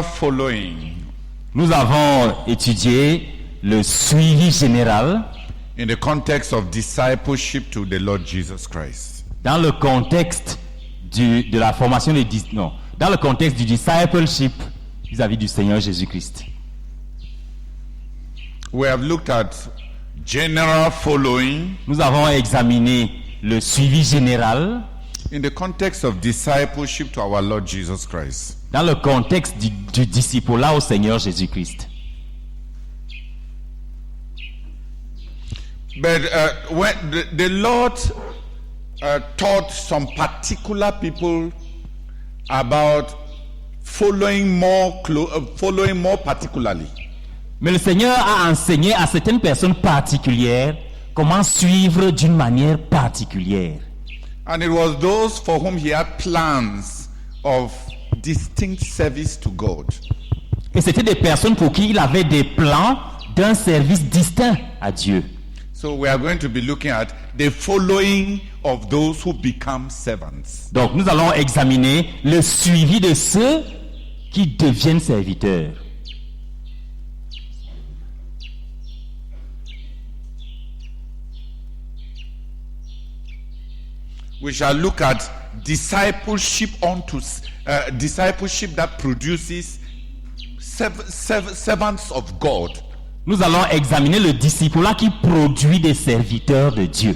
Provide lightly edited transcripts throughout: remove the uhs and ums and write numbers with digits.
general following Nous avons étudié le suivi général in the context of discipleship to the Lord Jesus Christ. dans le contexte de la formation des dans le contexte du discipleship vis-à-vis du Seigneur Jésus-Christ. We have looked at general following Nous avons examiné le suivi général in the context of discipleship to our Lord Jesus Christ. dans le contexte du discipulat au Seigneur Jésus-Christ. But when the Lord taught some particular people about following more particularly. Mais le Seigneur a enseigné à certaines personnes particulières comment suivre d'une manière particulière. And it was those for whom he had plans of distinct service to God. Et c'était des personnes pour qui il avait des plans d'un service distinct à Dieu. So we are going to be looking at the following of those who become servants. Donc nous allons examiner le suivi de ceux qui deviennent serviteurs. We shall look at discipleship discipleship that produces servants of God. Nous allons examiner le discipulat qui produit des serviteurs de Dieu.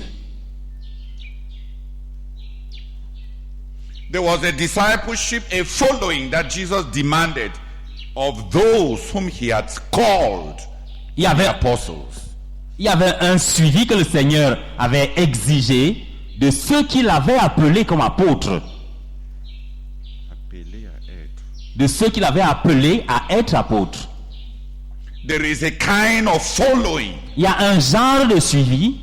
There was a discipleship, a following that Jesus demanded of those whom he had called the apostles. Il y avait un suivi que le Seigneur avait exigé de ceux qu'il avait appelés comme apôtres. De ceux qu'il avait appelés à être apôtres. There is a kind of following. Il y a un genre de suivi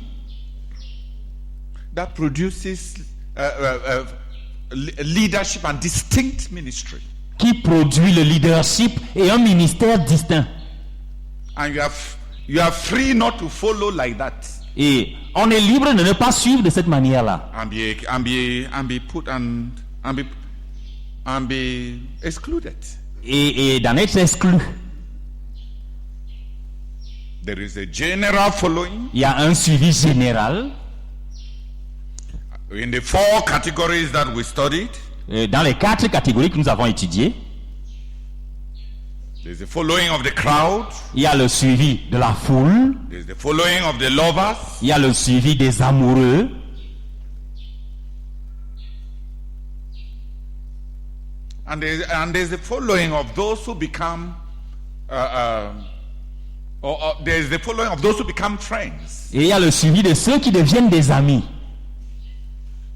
that produces leadership and distinct ministry. Qui produit le leadership et un ministère distinct. And you are free not to follow like that. Et on est libre de ne pas suivre de cette manière-là. And be excluded. Et d'en être exclu. There is a general following. Il y a un suivi général. In the 4 categories that we studied. Dans les 4 catégories que nous avons étudiées. There is the following of the crowd. Il y a le suivi de la foule. There is the following of the lovers. Il y a le suivi des amoureux. And there's the following of those who become there's the following of those who become friends. Et il y a le suivi de ceux qui deviennent des amis.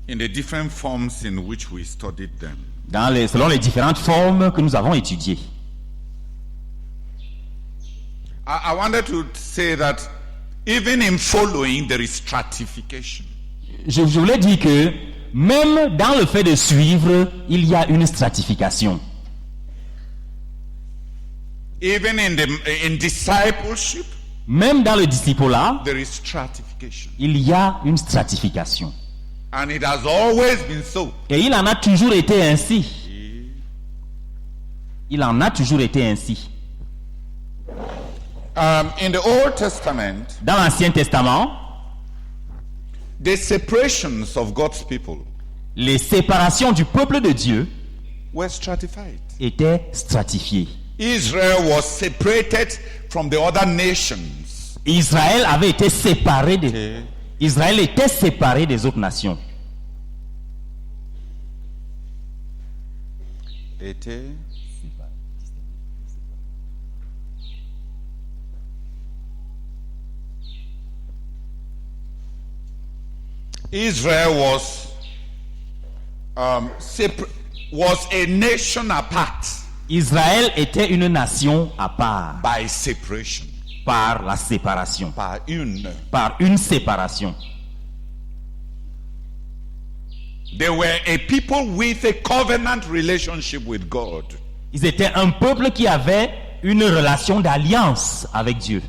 In the different forms in which we studied them. Selon les différentes formes que nous avons étudiées. I wanted to say that even in following there is stratification. Je voulais dire que même dans le fait de suivre, il y a une stratification. Even in discipleship, même dans le discipulat, there is stratification. Il y a une stratification. And it has always been so. Et il en a toujours été ainsi. Il en a toujours été ainsi. In the Old Testament, dans l'Ancien Testament, the separations of God's people, les séparations du peuple de Dieu, were stratified. Étaient stratifiées. Israel was separated from the other nations. Israël avait été séparé Israël était séparé des autres nations. Israel was a nation apart. Israël était une nation à part. By separation. Par la séparation. Par une séparation. They were a people with a covenant relationship with God. Ils étaient un peuple qui avait une relation d'alliance avec Dieu.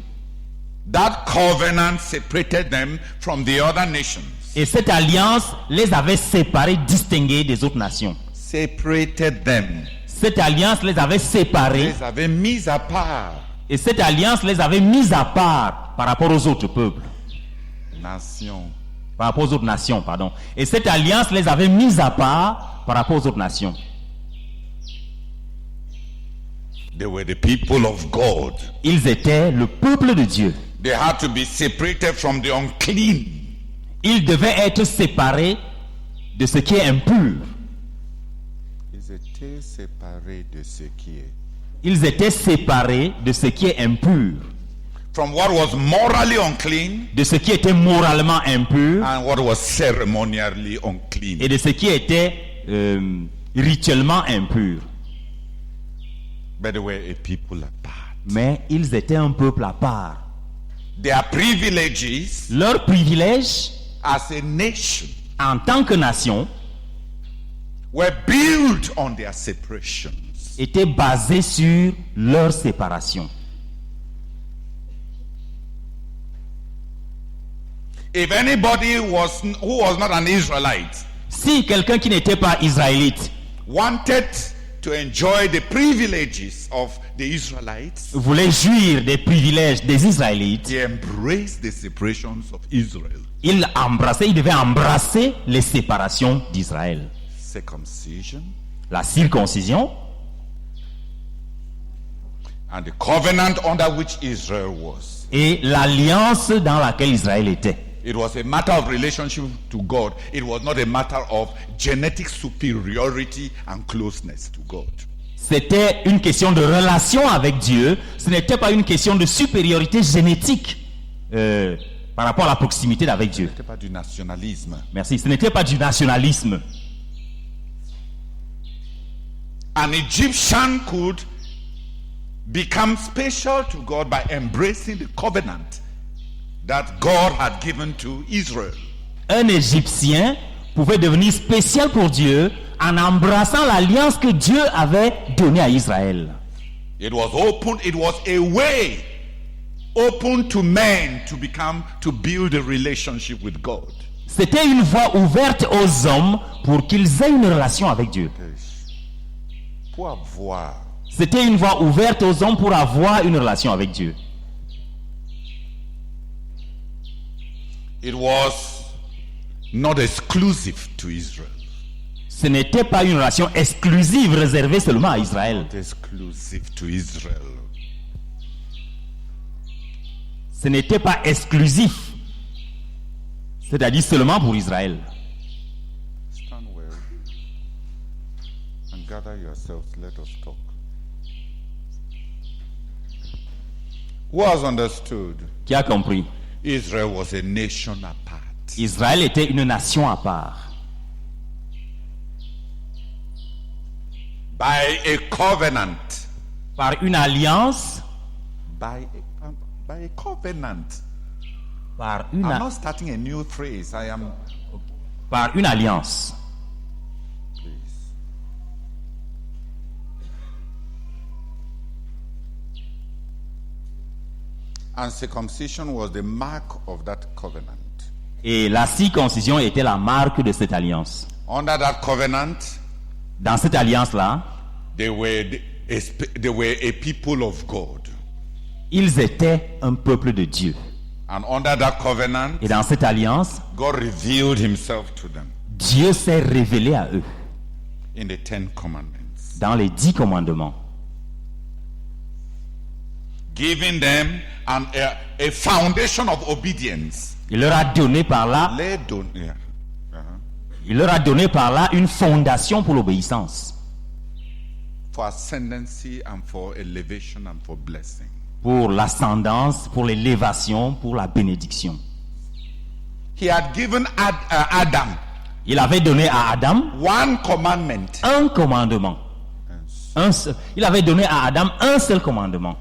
That covenant separated them from the other nations. Et cette alliance les avait séparés, distingués des autres nations. Separated them. Cette alliance les avait séparés. Les avait mis à part. Et cette alliance les avait mis à part par rapport aux autres peuples. Nations. Par rapport aux autres nations, pardon. Et cette alliance les avait mis à part par rapport aux autres nations. They were the people of God. Ils étaient le peuple de Dieu. They had to be separated from the unclean. Ils devaient être séparés de ce qui est impur. Ils étaient séparés de ce qui est. Ils étaient séparés de ce qui est impur. From what was morally unclean. De ce qui était moralement impur. And what was ceremonially unclean. Et de ce qui était rituellement impur. But they were a people apart. Mais ils étaient un peuple à part. Their privileges. Leurs privilèges as a nation. En tant que nation. Were built on their separations. Étaient basés sur leur séparation. If anybody who was not an Israelite, si quelqu'un qui n'était pas israélite wanted to enjoy the privileges of the Israelites, voulait jouir des privilèges des Israélites, he embraced the separations of Israel. Il devait embrasser les séparations d'Israël. Circumcision, la circoncision, and the covenant under which Israel was. Et l'alliance dans laquelle Israël était. It was a matter of relationship to God. It was not a matter of genetic superiority and closeness to God. C'était une question de relation avec Dieu. Ce n'était pas une question de supériorité génétique par rapport à la proximité avec Dieu. Ce n'était pas du nationalisme. Merci. Ce n'était pas du nationalisme. An Egyptian could become special to God by embracing the covenant that God had given to Israel. Un Égyptien pouvait devenir spécial pour Dieu en embrassant l'alliance que Dieu avait donnée à Israël. It was a way open to men to build a relationship with God. C'était une voie ouverte aux hommes pour qu'ils aient une relation avec Dieu. Pour avoir. C'était une voie ouverte aux hommes pour avoir une relation avec Dieu. It was not exclusive to Israel. Ce n'était pas une relation exclusive réservée seulement à Israël. Not exclusive to Israel. Ce n'était pas exclusif, c'est-à-dire seulement pour Israël. Stand well and gather yourselves. Let us talk. Who has understood? Qui a compris? Israel was a nation apart. Israël était une nation à part. By a covenant. Par une alliance. By a covenant. Par une I'm not starting a new phrase. Par une alliance. Please. And circumcision was the mark of that covenant. Et la circoncision était la marque de cette alliance. Under that covenant, dans cette alliance-là, they were a people of God. Ils étaient un peuple de Dieu. And under that covenant, et dans cette alliance, God revealed himself to them. Dieu s'est révélé à eux. In the 10 commandments. Dans les 10 commandements. Giving them a foundation of obedience. Il leur a donné par là. Il leur a donné par là une fondation pour l'obéissance. For ascendancy and for elevation and for blessing. Pour l'ascendance, pour l'élévation, pour la bénédiction. He had given Adam. Il avait donné à Adam one commandment. Un commandement. Il avait donné à Adam un seul commandement.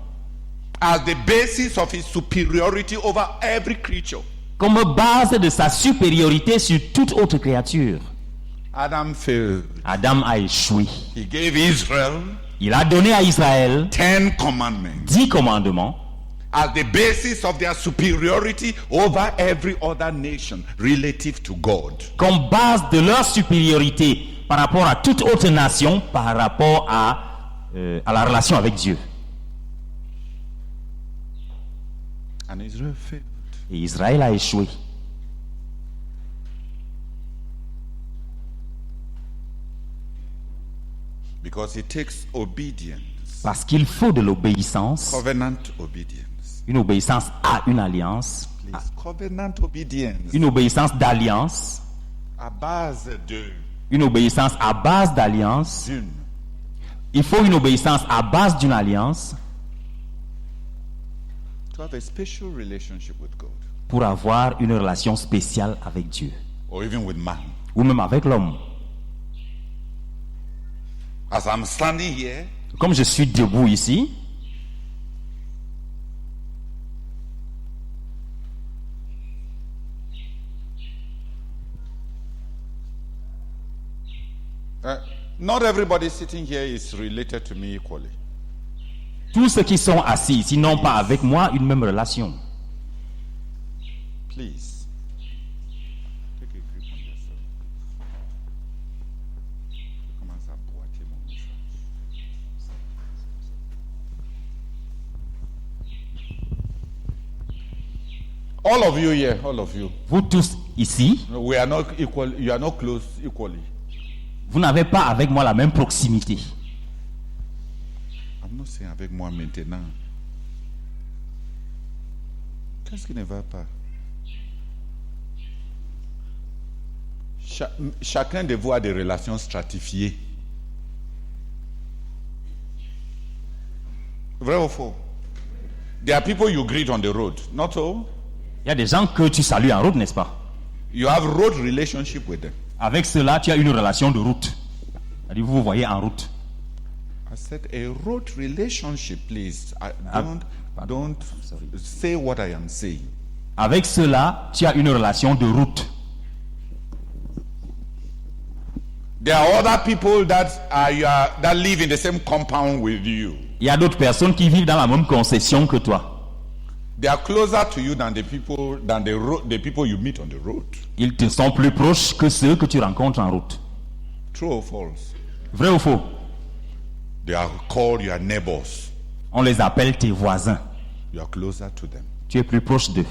As the basis of his superiority over every creature. Comme base de sa supériorité sur toute autre créature. Adam failed. Adam a échoué. He gave Israel. Il a donné à Israël 10 commandments. 10 commandements. As the basis of their superiority over every other nation relative to God. Comme base de leur supériorité par rapport à toute autre nation par rapport à à la relation avec Dieu. And Israel failed. Et Israël a échoué. Because it takes obedience, Parce qu'il faut de l'obéissance, covenant obedience. une obéissance à une alliance, Please, covenant obedience. une obéissance d'alliance, À base une obéissance à base d'alliance. d'une. Il faut une obéissance à base d'une alliance To have a special relationship with God. pour avoir une relation spéciale avec Dieu, Or even with man. ou même avec l'homme. As I'm standing here, Comme je suis debout ici, not everybody sitting here is related to me equally. tous ceux qui sont assis ici n'ont pas avec moi une même relation. Please. Take a grip on yourself. Commence à boiter mon message. All of you here, all of you. Vous tous ici, We are not equal. You are not close equally. vous n'avez pas avec moi la même proximité. I'm not saying avec moi maintenant. Qu'est-ce qui ne va pas? Chacun de vous a des relations stratifiées. Vrai ou faux? There are people you greet on the road, not so? Il y a des gens que tu salues en route, n'est-ce pas? You have road relationship with them. Avec cela, tu as une relation de route. C'est-à-dire, vous vous voyez en route. I said a road relationship, please. Don't say what I am saying. Avec cela, tu as une relation de route. There are other people that that live in the same compound with you. Il y a d'autres personnes qui vivent dans la même concession que toi. They are closer to you than the people you meet on the road. Ils te sont plus proches que ceux que tu rencontres en route. True or false? Vrai ou faux? They are called your neighbors. On les appelle tes voisins. You are closer to them. Tu es plus proche d'eux.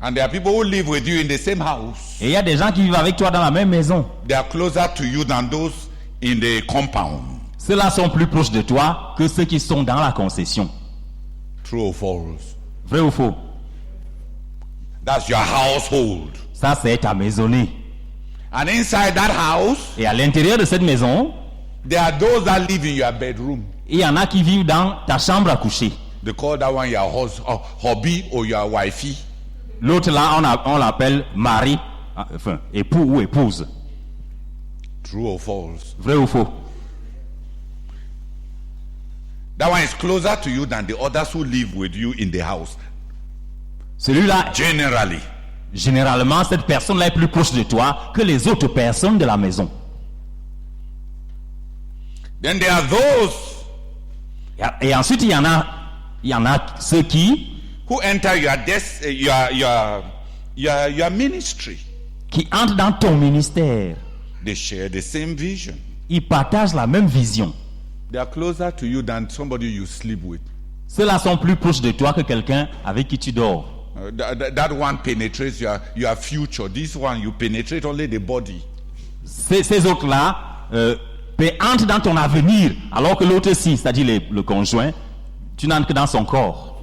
And there are people who live with you in the same house. Et il y a des gens qui vivent avec toi dans la même maison. They are closer to you than those in the compound. Ceux-là sont plus proches de toi que ceux qui sont dans la concession. True or false? Vrai ou faux? That's your household. Ça, c'est ta maisonnée. And inside that house, Et à l'intérieur de cette maison, there are those that live in your bedroom. il y en a qui vivent dans ta chambre à coucher. They call that one your hobby or your wifey. L'autre là, on l'appelle mari, enfin, époux ou épouse. True or false? Vrai ou faux? That one is closer to you than the others who live with you in the house. Celui-là, Generally. généralement, cette personne-là est plus proche de toi que les autres personnes de la maison. Then there are those Et ensuite, il y en a ceux qui who enter your ministry. qui entrent dans ton ministère. They share the same vision. Ils partagent la même vision. They are closer to you than somebody you sleep with. Ceux-là sont plus proches de toi que quelqu'un avec qui tu dors. That one penetrates your future. This one, you penetrate only the body. Ces autres-là entrent dans ton avenir, alors que l'autre-ci, c'est-à-dire le conjoint, tu n'entres que dans son corps.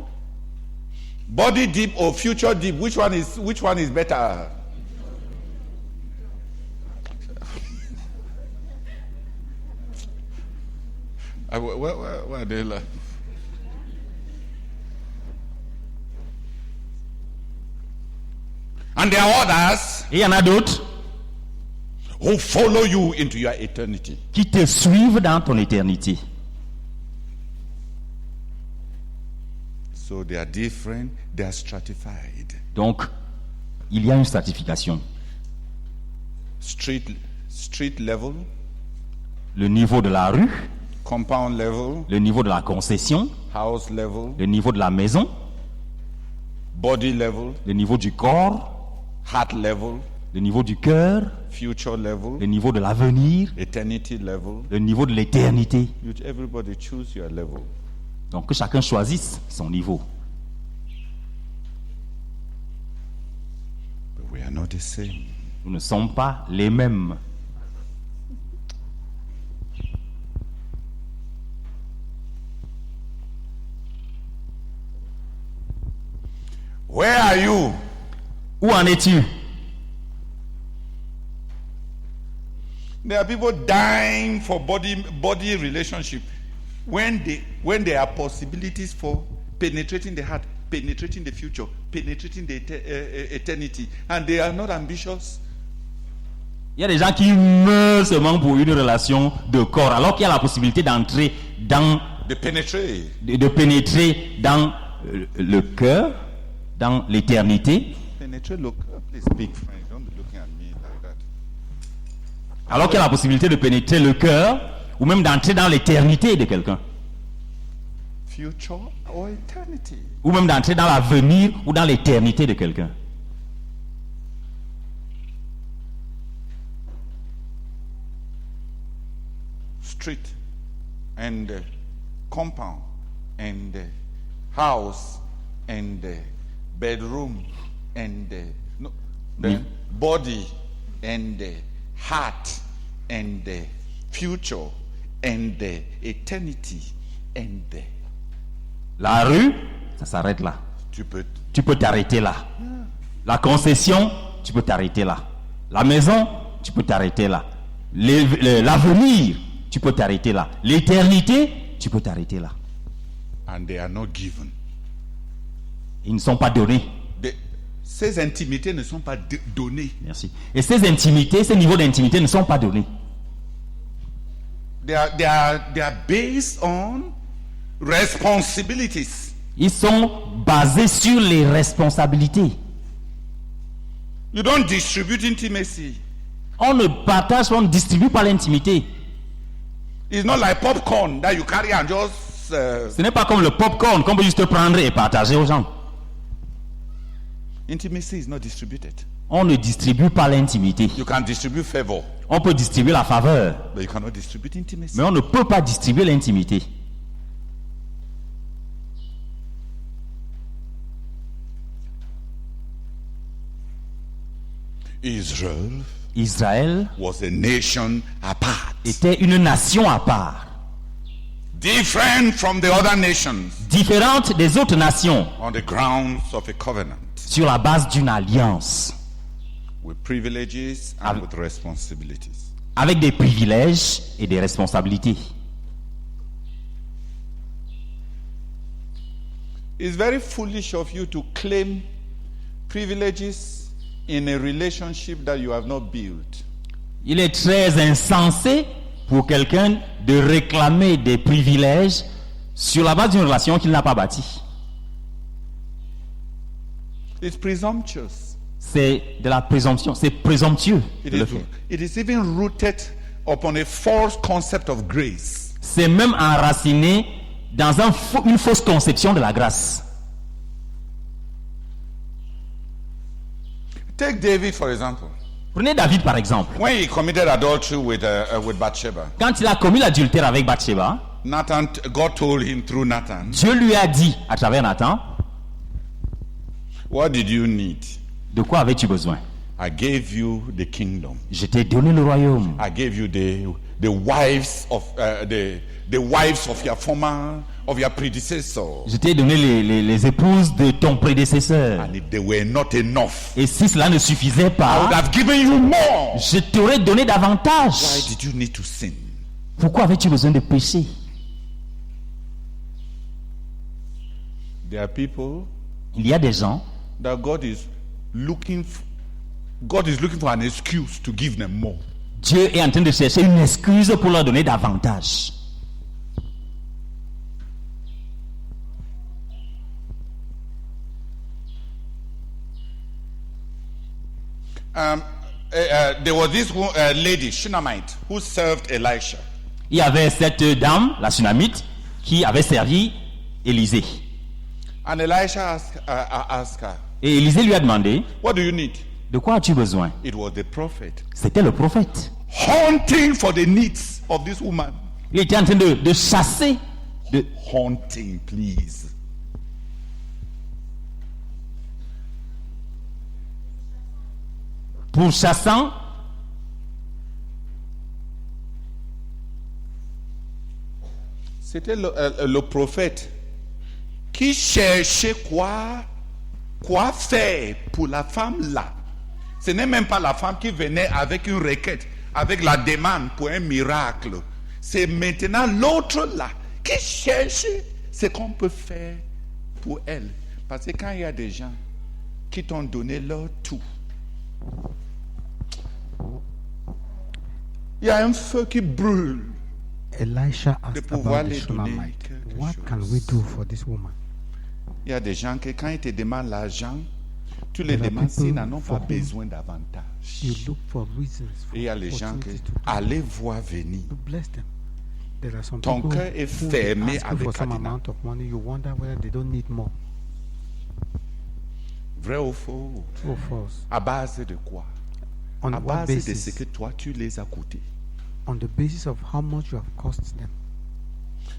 Body deep or future deep, which one is better? Where are they like? And there are others Et il y en a d'autres who follow you into your eternity. qui te suivent dans ton éternité. So they are different, they are stratified. Donc, il y a une stratification. Street level, Le niveau de la rue, compound level, le niveau de la concession, house level, le niveau de la maison, body level, le niveau du corps, heart level, le niveau du cœur, future level, le niveau de l'avenir, eternity level. le niveau de l'éternité. Everybody choose your level. Donc que chacun choisisse son niveau. But we are not the same. Nous ne sommes pas les mêmes. Where are you? Où en es-tu? There are people dying for body relationship when there are possibilities for penetrating the heart, penetrating the future, penetrating the eternity, and they are not ambitious. Il y a des gens qui meurent seulement pour une relation de corps, alors qu'il y a la possibilité d'entrer dans, They penetrate. de pénétrer dans le cœur, dans l'éternité, Penetrate. Look, please speak French. Don't be looking at me like that. alors qu'il y a la possibilité de pénétrer le cœur, ou même d'entrer dans l'éternité de quelqu'un, Future or eternity. ou même d'entrer dans l'avenir ou dans l'éternité de quelqu'un. Street and compound and house and bedroom and Oui. body and heart and future and eternity and La rue, ça s'arrête là. tu peux Tu peux t'arrêter là. La concession, tu peux t'arrêter là. La maison, tu peux t'arrêter là. L'avenir, tu peux t'arrêter là. L'éternité, tu peux t'arrêter là. and they are not given. Ils ne sont pas donnés. Ces intimités ne sont pas données. Merci. Et ces intimités, ces niveaux d'intimité ne sont pas donnés. They are based on responsibilities. Ils sont basés sur les responsabilités. You don't distribute intimacy. On ne partage, on ne distribue pas l'intimité. It's not like popcorn that you carry and just Ce n'est pas comme le popcorn qu'on peut juste prendre et partager aux gens. intimacy is not distributed. On ne distribue pas l'intimité. You can distribute favor, On peut distribuer la faveur, but you cannot distribute intimacy. mais on ne peut pas distribuer l'intimité. Israël was a nation apart, était une nation à part, different from the other nations différente des autres nations, on the grounds of a covenant, sur la base d'une alliance, with privileges and with responsibilities. avec des privilèges et des responsabilités. It's very foolish of you to claim privileges in a relationship that you have not built. Il est très insensé pour quelqu'un de réclamer des privilèges sur la base d'une relation qu'il n'a pas bâtie. It's presumptuous. C'est de la présomption, c'est présomptueux de le faire. It is even rooted upon a false concept of grace. C'est même enraciné dans une fausse conception de la grâce. Take David, for example. Prenez David par exemple. When he committed adultery with Bathsheba, Quand il a commis l'adultère avec Bathsheba, God told him through Nathan, Dieu lui a dit à travers Nathan, what did you need? de quoi avais-tu besoin? I gave you the kingdom. Je t'ai donné le royaume. I gave you the wives of your predecessors. Je t'ai donné les épouses de ton prédécesseur. And if they were not enough, Et si cela ne suffisait I would pas, have given you more. je t'aurais donné Why davantage. did you need to sin? Pourquoi avais-tu besoin de pécher? There are people Il y a des gens, that God is looking for an excuse to give them more. Dieu est en train de chercher une excuse pour leur donner davantage. There was this lady, Shunammite, who served Elisha. Il y avait cette dame, la Sunamite, qui avait servi Élisée. And Elisha asked her, Et Élisée lui a demandé, what do you need? De quoi as-tu besoin? It was the prophet C'était le prophète. hunting for the needs of this woman. Il était en train de chasser. Hunting, please. Pourchassant. C'était le prophète qui cherchait quoi faire pour la femme là. Ce n'est même pas la femme qui venait avec une requête, avec la demande pour un miracle. C'est maintenant l'autre là qui cherche ce qu'on peut faire pour elle. Parce que quand il y a des gens qui t'ont donné leur tout, il y a un feu qui brûle. Elisha De asked pouvoir about the les donner Shunammite. quelque What chose. can we do for this woman? Il y a des gens que quand ils te demandent l'argent, tu les There are demandes s'ils people n'en ont for pas whom besoin davantage. You look for reasons for Et il y a les gens que opportunities to allez voir venir. bless them. There are some Ton people cœur est who fermé ask you avec for some Kadina. amount of money. You wonder whether they don't need more. Vrai ou faux? True or false? À base de quoi? On À what base de ce basis? que toi tu les as coûtés. On the basis of how much you have cost them.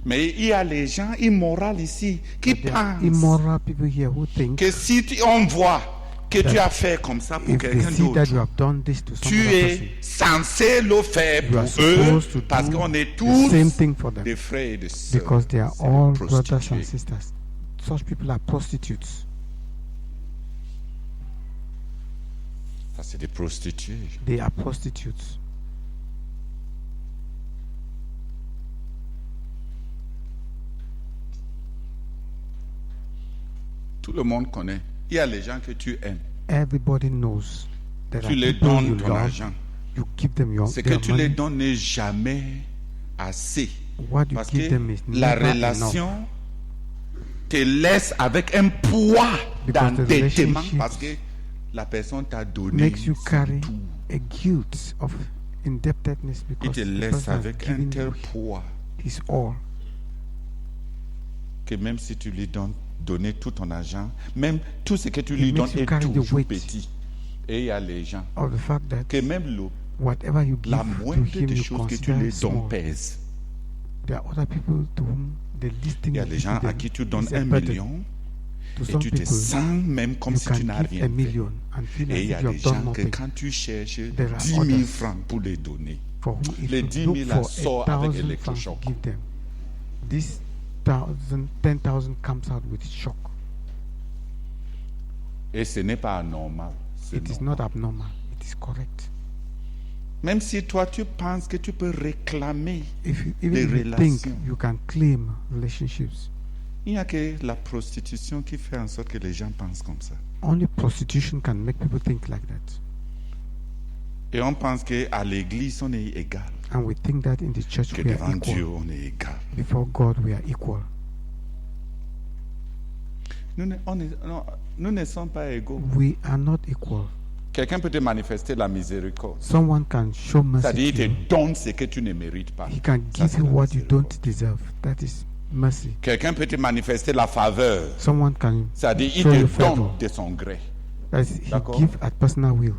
Mais il y a les gens immoraux ici qui There are pensent immoral people here who think que si on voit que tu as fait comme ça pour if they quelqu'un see that you d'autre, have done this to some tu other es person, censé le faire you pour are eux supposed to parce do qu'on est the tous same thing for them des frères et des sœurs. because they are C'est des all brothers and prostituées. sisters. Such people are prostitutes. Ça, c'est des prostituées. They are prostitutes. Tout le monde connaît. Il y a les gens que tu aimes. Everybody knows that Tu les people you donnes ton love, argent. you give them your Ce que their tu les money. donnes n'est jamais assez. What you Parce give que them is la never relation enough. te laisse avec un poids Because the d'endettement relationship parce que la personne t'a donné Makes you son carry tout. a guilt of indebtedness Il because te the laisse person has avec un given tel you poids his all. que même si tu lui donnes tout ton argent, même tout ce que tu It lui donnes makes you est carry the toujours weight petit. Et il y a les gens Of the fact that que même whatever you give la to moindre him, des you choses que tu consider lui donnes small. pèse. There are other people to whom the least thing Il y a you les give gens to à them qui tu donnes is a 1 burden. million To et some tu te people, sens même comme you si tu can n'as give rien a fait. million and feel as Et il y if a you des have done gens que nothing. quand tu cherches There are 10 000 others francs pour les donner, For whom if les you 10 look 000 là for sort avec 1,000 francs to électrochoc. give them, this 10,000 comes out with shock. Et ce n'est pas anormal. c'est It is normal. not abnormal. It is correct. Même si toi tu penses que tu peux réclamer, If you, Des even if you relations. think you can claim relationships, il n'y a que la prostitution qui fait en sorte que les gens pensent comme ça. only prostitution can make people think like that. Et on pense qu'à l'église on est égal, And we think that in the church que we are devant Dieu equal. on est égal. Before God we are equal. Nous ne sommes pas égaux. We are not equal. Quelqu'un peut te manifester la miséricorde. Someone can show mercy C'est-à-dire, to il you. te donne ce que tu ne mérites pas. He can Ça, give c'est you la what you miséricorde. don't deserve. That is mercy. Quelqu'un peut te manifester la faveur. Someone can C'est-à-dire, il show you te donne favor. de son gré. That is, he D'accord. give at personal will,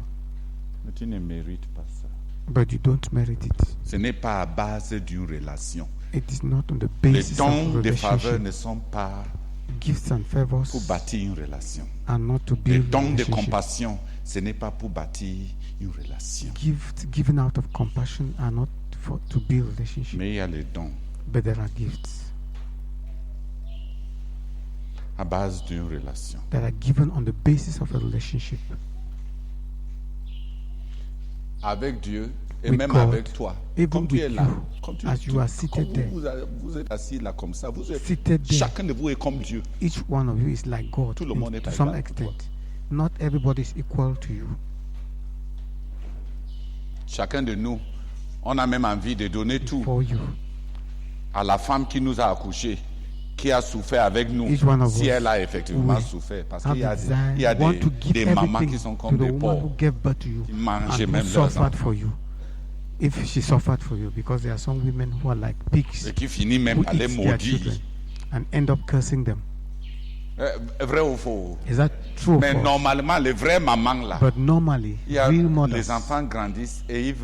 Mais tu ne mérites pas ça. but you don't merit it. Ce n'est pas à base d'une relation. It is not on the Les basis of dons de faveur relationship. ne sont pas Gifts and favors pour bâtir une relation. are not to Les build dons de relationship. compassion, ce n'est pas pour bâtir une relation. Gifts given out of compassion are not for to build relationship, Mais il y a les dons but there are gifts à base d'une relation. that are given on the basis of a relationship. Avec Dieu et With même God, avec toi. even Comme tu with es là, you, comme tu, as you are comme seated there. vous êtes assis là comme ça, vous êtes, Seated there. chacun de vous est comme Dieu. Each one of you is like God Tout le monde est to pas some égal. extent. Not everybody is equal to you. Chacun de nous, on a même envie de donner tout For you, à la femme qui nous a accouchés, qui a souffert avec nous, Each one of si us elle a effectivement will souffert. Parce have qu'il y a, desire, il y a want to give des mamans qui everything sont to comme the des woman who porcs. gave birth to you Ils mangent and who même leurs suffered enfants. for you. If she suffered for you, because there are some women who are like pigs Et qui finit même who par les eat their maudire. children and end up cursing them. Vrai ou faux? Is that true? Mais For us? normalement, les vrais mamans là, But normally, il y a, real mothers, les enfants grandissent et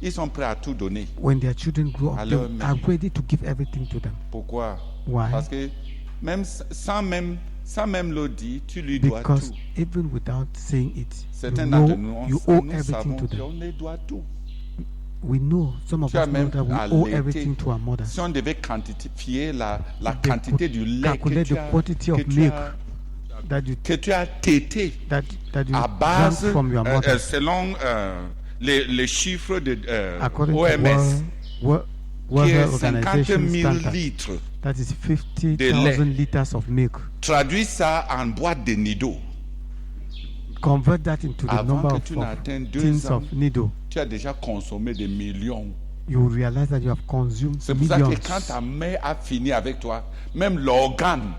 ils sont prêts à tout donner. when their children grow up, Alors, they are ready to give everything to them. Pourquoi? Why? Parce que même sans même le dire, tu lui dois Because tout. even without saying it, Certains you d'entre know, nous, you owe nous everything savons to them. qu'on les doit tout. We know, some of Tu as us know même that we allaité. owe everything to our mothers. Si on devait quantifier la They quantité du lait que calculate tu the as, quantity of que tu milk as, that you que tu as tété that you à drank base, from your mother. selon les chiffres de According to OMS, World qui est Health 50 Organization 000 standard, litres. that is de lait. 50,000 liters of milk. Traduis ça en boîte de Nido. Convert that into the Avant number que of tu n'atteignes 2 tins ans, of Nido. tu as déjà consommé des millions. You will realize that you have consumed C'est pour ça millions. que quand ta mère a fini avec toi, même l'organe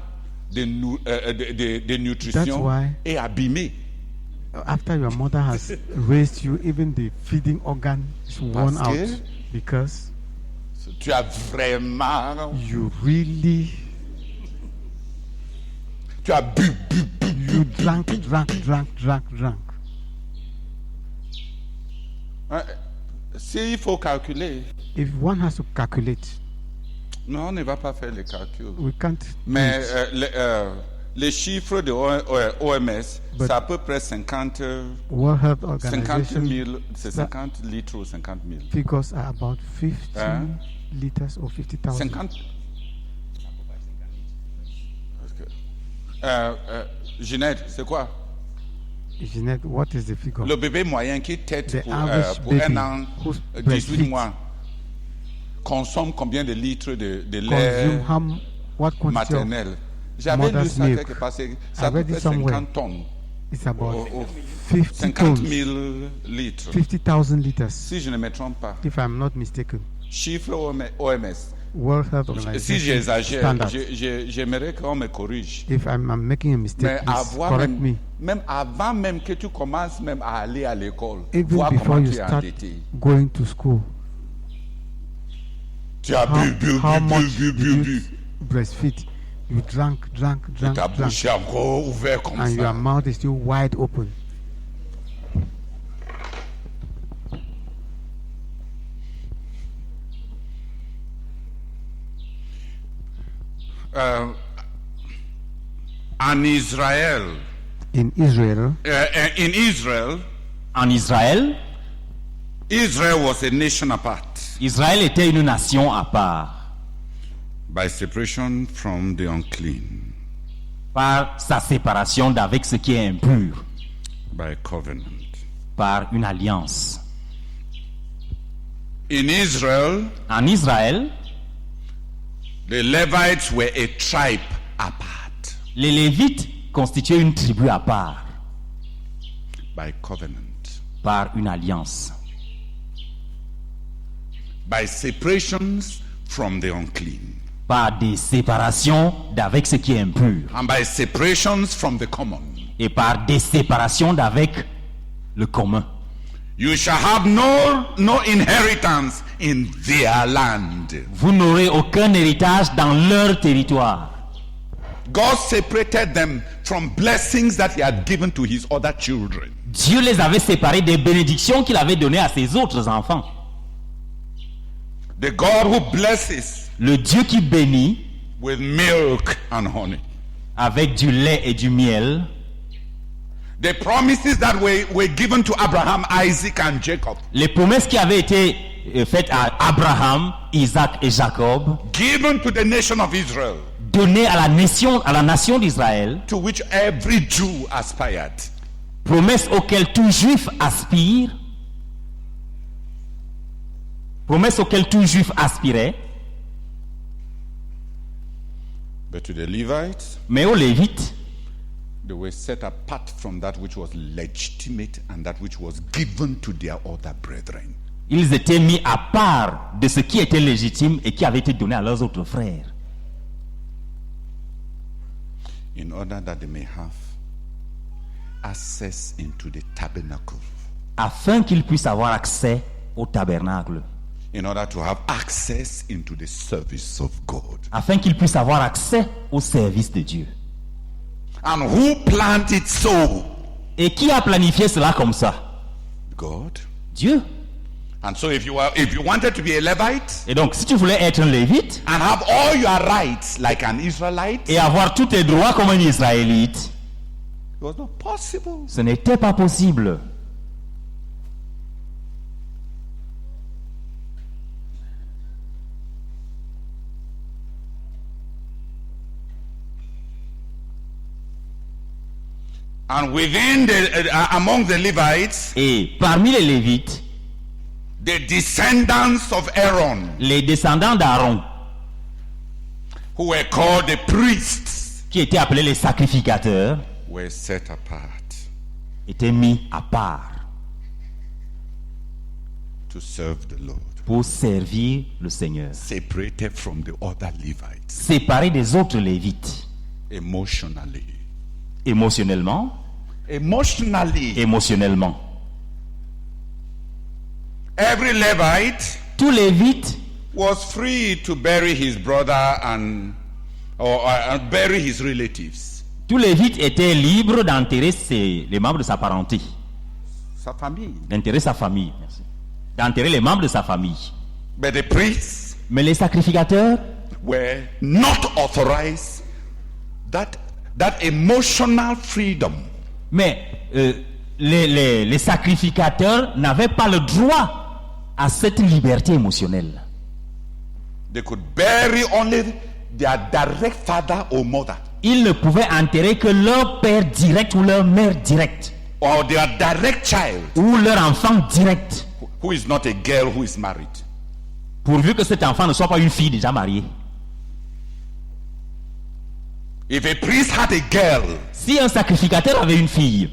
de That's nutrition why- est abîmé. After your mother has raised you, even the feeding organ is worn Parce que- out because Tu as vraiment... you really Tu as bu. you drank. Hein, s'il faut calculer, If one has to calculate, non, on ne va pas faire les calculs. we can't. do Mais it. les chiffres de OMS, But- c'est à peu près 50 World Health 000, Organization c'est 50 litres ou 50 000. figures are about 50 Hein? liters or 50,000. 50. Ginette, c'est quoi? Jeanette, what is the figure? Le bébé moyen qui tète The pour average un baby an, who's 18 breastfeed mois, consomme combien de litres de Consume lait what quantity of, maternel? J'avais lu mother's ça milk. quelque part, ça I peut read it faire somewhere. 50 tonnes, it's about 50 50 tons, 000 litres. 50,000 liters, Si je ne me trompe pas. if I'm not mistaken. Chiffre OMS. World Health Si Organization j'exagère, standard. j'aimerais qu'on me corrige. If I'm making a mistake, Mais please avoir correct me. même avant même que tu commences même à aller à l'école, Even voir before comment you tu es start endetté. going to school, Tu as bu, how much bu, did you bu. breastfeed? You drank, Et ta bouche est encore ouverte comme and your ça. mouth is still wide open. En Israël, In Israel, En Israël, Israel was a nation apart Israël était une nation à part by separation from the unclean, par sa séparation d'avec ce qui est impur, by covenant. par une alliance. In Israel, En Israël, the Levites were a tribe apart les Lévites constituaient une tribu à part, by covenant, par une alliance, by separations from the unclean, par des séparations d'avec ce qui est impur, and by separations from the common. et par des séparations d'avec le commun. You shall have no inheritance in their land. Vous n'aurez aucun héritage dans leur territoire. God separated them from blessings that he had given to his other children. Dieu les avait séparés des bénédictions qu'il avait données à ses autres enfants. The God who blesses Le Dieu qui bénit with milk and honey. avec du lait et du miel, The promises that were given to Abraham, Isaac, and Jacob, les promesses qui avaient été faites à Abraham, Isaac et Jacob, given to the nation of Israel, données à la nation d'Israël, to which every Jew aspired. promesses auxquelles tout juif aspire, promesses auxquelles tout juif aspirait, But to the Levites, mais aux Lévites, they were set apart from that which was legitimate and that which was given to their other brethren. ils étaient mis à part de ce qui était légitime et qui avait été donné à leurs autres frères, In order that they may have access into the tabernacle, afin qu'ils puissent avoir accès au tabernacle, in order to have access into the service of God. afin qu'ils puissent avoir accès au service de Dieu. And who planned it so? Et qui a planifié cela comme ça? God. Dieu. And so if you wanted to be a Levite Et donc, si tu voulais être un lévite and have all your rights like an Israelite, et avoir tous tes droits comme un Israélite, it was not possible. ce n'était pas possible. And within among the Levites, Et parmi les Lévites, the descendants of Aaron, les descendants d'Aaron, who were called the priests, qui étaient appelés les sacrificateurs, were set apart étaient mis à part to serve the Lord, pour servir le Seigneur, separated from the other Levites séparés des autres Lévites, emotionally. émotionnellement, émotionnellement. Every Levite Tout Lévite was free to bury his brother and bury his relatives, Tout Lévite était libre d'enterrer les membres de sa parenté, sa famille. d'enterrer sa famille, merci. D'enterrer les membres de sa famille. But the priests Mais les sacrificateurs were not authorized that emotional freedom. Mais les sacrificateurs n'avaient pas le droit à cette liberté émotionnelle. They could bury only their direct father or mother, Ils ne pouvaient enterrer que leur père direct ou leur mère directe, or their direct child, ou leur enfant direct, who is not a girl who is married. pourvu que cet enfant ne soit pas une fille déjà mariée. If a priest had a girl Si un sacrificateur avait une fille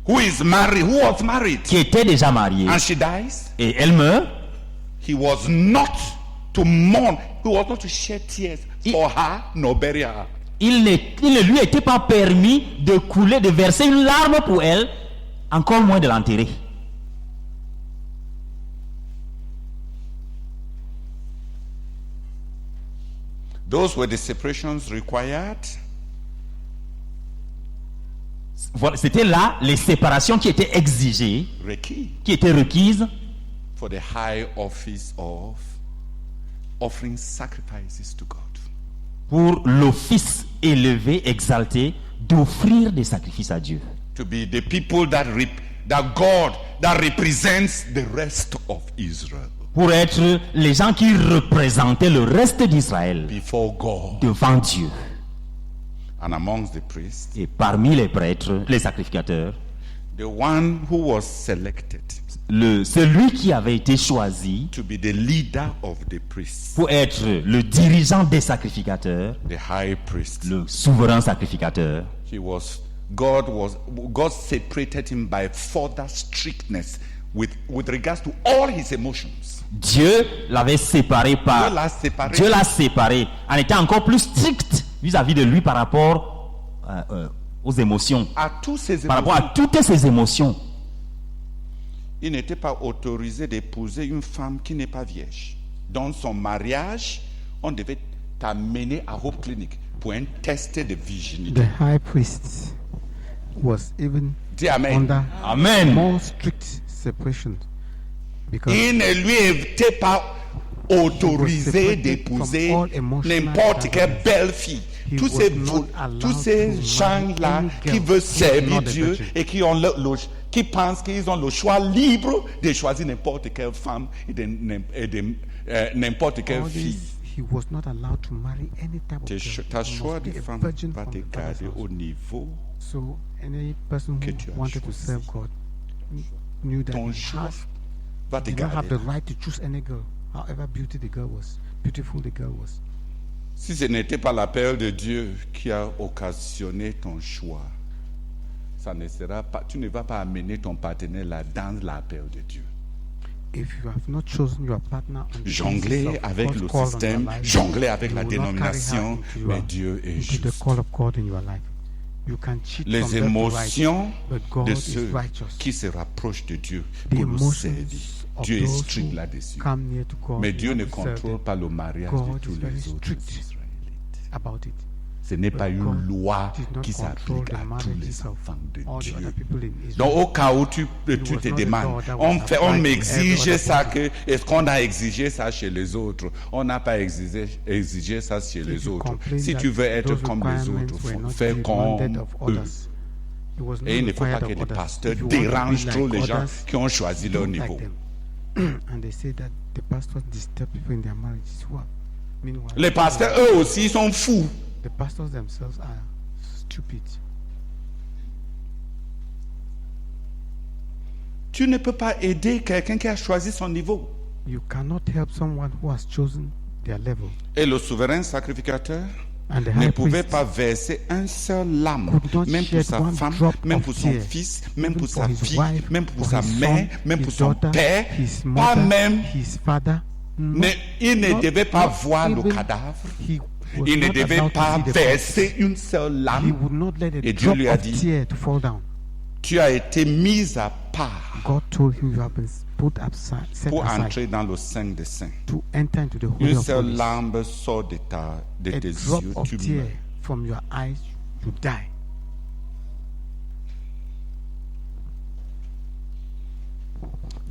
who was married, qui était déjà mariée and she dies, et elle meurt, he was not to mourn, he was not to shed tears for her, nor bury her. il ne lui était pas permis de couler, de verser une larme pour elle, encore moins de l'enterrer. Those were the separations required Voilà, c'était là les séparations qui étaient exigées, required qui étaient requises for the high office of offering sacrifices to God. pour l'office élevé, exalté, d'offrir des sacrifices à Dieu. To be the people that represents the rest of Israel Pour être les gens qui représentaient le reste d'Israël before God. devant Dieu. And amongst the priests, Et parmi les prêtres, les sacrificateurs, the one who was selected celui qui avait été choisi to be the leader of the priests, pour être le dirigeant des sacrificateurs, the high priest, le souverain sacrificateur, God separated him by further strictness with regards to all his emotions. Dieu l'avait séparé par... Dieu l'a séparé en étant encore plus strict vis-à-vis de lui par rapport aux émotions. Par rapport à toutes ses émotions. Il n'était pas autorisé d'épouser une femme qui n'est pas vierge. Dans son mariage, on devait t'amener à Hope Clinic pour un test de virginité. The high priest was even Dis Amen. under Amen. more strict separation because Il ne lui était pas autorisé d'épouser n'importe quelle belle fille. Tous ces gens-là qui veulent servir Dieu et qui pensent qu'ils ont le choix libre de choisir n'importe quelle femme et de n'importe quelle fille. he was not allowed to marry any type of girl. Ta He choix must de be a femme virgin va from te the father's garder house. au niveau. So any person que who tu as wanted to choisi. serve God knew that Ton he choix va te did not have garder. the right to choose any girl, however beautiful the girl was. Si ce n'était pas l'appel de Dieu qui a occasionné ton choix, ça ne sera pas, tu ne vas pas amener ton partenaire là dans l'appel de Dieu. If you have not chosen your partner on the Jongler basis of avec God's le call on système, your life, jongler avec you la will not carry her dénomination, into mais your- Dieu est into the juste. call of God in your life. You can cheat Les from left to émotions right, but God de is ceux righteous. qui se rapprochent de Dieu The pour le emotions servir. of Dieu est those strict who là-dessus. come near to God Mais in Dieu order ne to serve contrôle Him. pas le mariage de God tous is very les autres strict Israélites. about it. Ce n'est pas une God loi did not qui control s'applique the à tous marriages les of enfants de all the Dieu. other people in Israel. Donc au cas où tu was te not a demandes, law that was on applied to every m'exigeait other ça, person. est-ce qu'on a exigé ça chez les autres? On n'a pas exigé ça chez If les you autres. complain Si that tu veux être those comme les requirements autres, were not fais demanded comme of eux. others, it was not Et il ne faut pas required que of les others. pasteurs If you want to be dérangent trop like les gens others, qui ont choisi leur don't like niveau. them. And they say that the pastors disturb people in their marriages. What? Meanwhile, Les pasteurs, eux aussi, sont fous. the pastors themselves are stupid. Tu ne peux pas aider quelqu'un qui a choisi son niveau. You cannot help someone who has chosen their level. Et le souverain sacrificateur And the ne high pouvait priest pas verser un seul larme, could not même pour shed sa one femme, drop même of pour son tear, fils, même even pour for sa his fille, wife, même pour for sa his mère, son, même his pour son daughter, père, his pas mother, même. his father. Il ne Not- devait pas not voir le even- cadavre. He was Il ne not devait allowed to pas see the verser une seule corpse. He larme. would not let a Et Dieu drop lui a of dit, tear to fall down. tu as été mis à part God told him you have been put aside, set pour aside entrer dans le sein des saints. to enter into the holy Une of seule holies. larme sort de A tes drop yeux, of tu tear meurs. from your eyes, you die.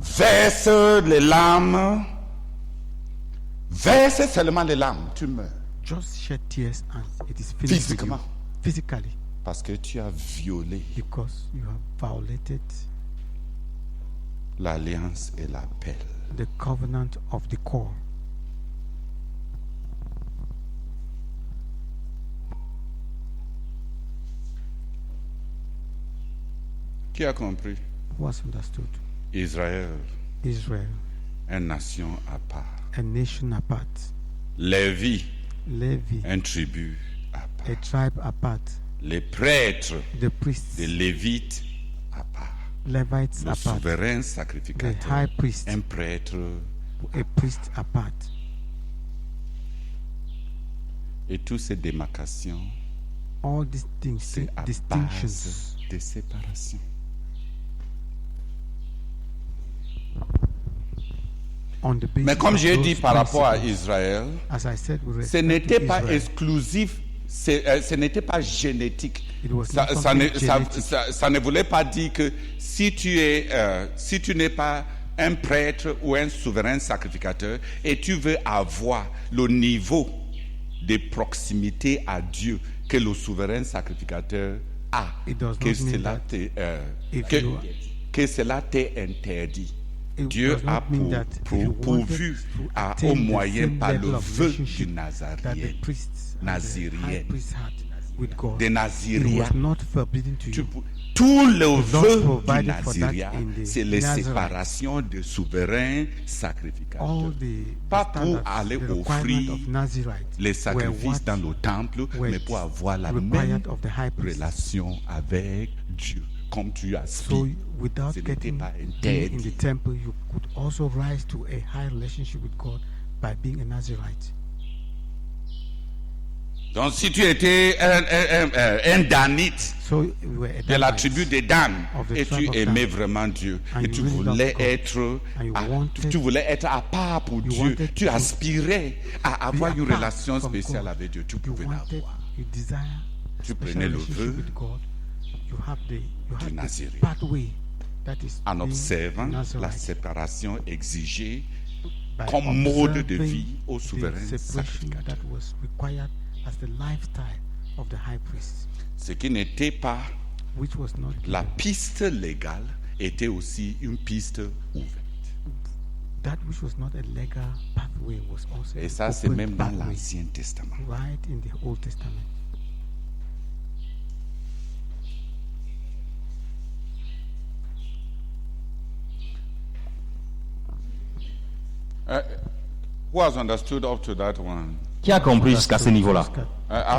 Verse les larmes. Verse seulement les larmes, tu meurs. Just shed tears and it is finished with you. Physiquement. Physically, Parce que tu as violé because you have violated l'alliance et l'appel. the covenant of the call. Qui a compris? Who has understood? Israël, Israel, une nation à part. a nation apart. Lévi, Levi, un tribu à part. a tribe apart. Les prêtres The priests, des Lévites à part. Levites Le apart. souverain The sacrificateur, high priest, un prêtre. a priest apart. Et toutes ces démarcations, All these things, c'est à distinctions, base de séparation. on the basis Mais comme of j'ai those dit par rapport à principles. Israël, As I said, with ce respect n'était to pas Israel, exclusif, ce n'était pas génétique. It was Ça, not ça ne, something ça- genetic. ça ne voulait pas dire que si tu n'es pas un prêtre ou un souverain sacrificateur et tu veux avoir le niveau de proximité à Dieu que le souverain sacrificateur a, It does que not mean cela that if que, you- que cela t'est interdit. It Dieu does not a mean that if you pourvu wanted to à, attain au the moyen same par le level of vœu relationship du that Nazarien. the priests and the high Nazirienne. priest had with God, Des it Naziriens. was not forbidden to you. Tout le not vœu du provided for that Naziria, in the c'est la Nazarite. séparation de souverains All sacrificateurs. the Pas pour standards, aller the requirement offrir of Nazarite les were sacrifices what dans le temple, were mais pour avoir la même required of the high priest. relation avec Dieu, comme tu So aspires. without Ce n'était getting pas being in interdit. the temple, you could also rise to a high relationship with God by being a Nazarite. Donc si tu étais un Danite So we were a de la Danite, tribu de Dan of the et tribe tu of aimais Dan. vraiment Dieu And et you tu really loved voulais God. être And you wanted- tu voulais être à part pour you Dieu, wanted tu to aspirais à avoir be une apart relation from spéciale God. avec Dieu, tu You pouvais wanted, l'avoir. you desire Tu special prenais le relationship vœu with God. You have the Nazirien. pathway that is En being observant la Nazarite. séparation exigée By comme mode de observing vie au the souverain separation sacrificateur. that was required as the lifestyle of the high priest, Ce qui n'était pas which was not la given. piste légale était aussi une piste ouverte. That which was not a legal pathway was also Et an ça, c'est open même dans pathway, l'Ancien Testament. right in the Old Testament. Who has understood up to that one? Qui a compris jusqu'à ce niveau-là?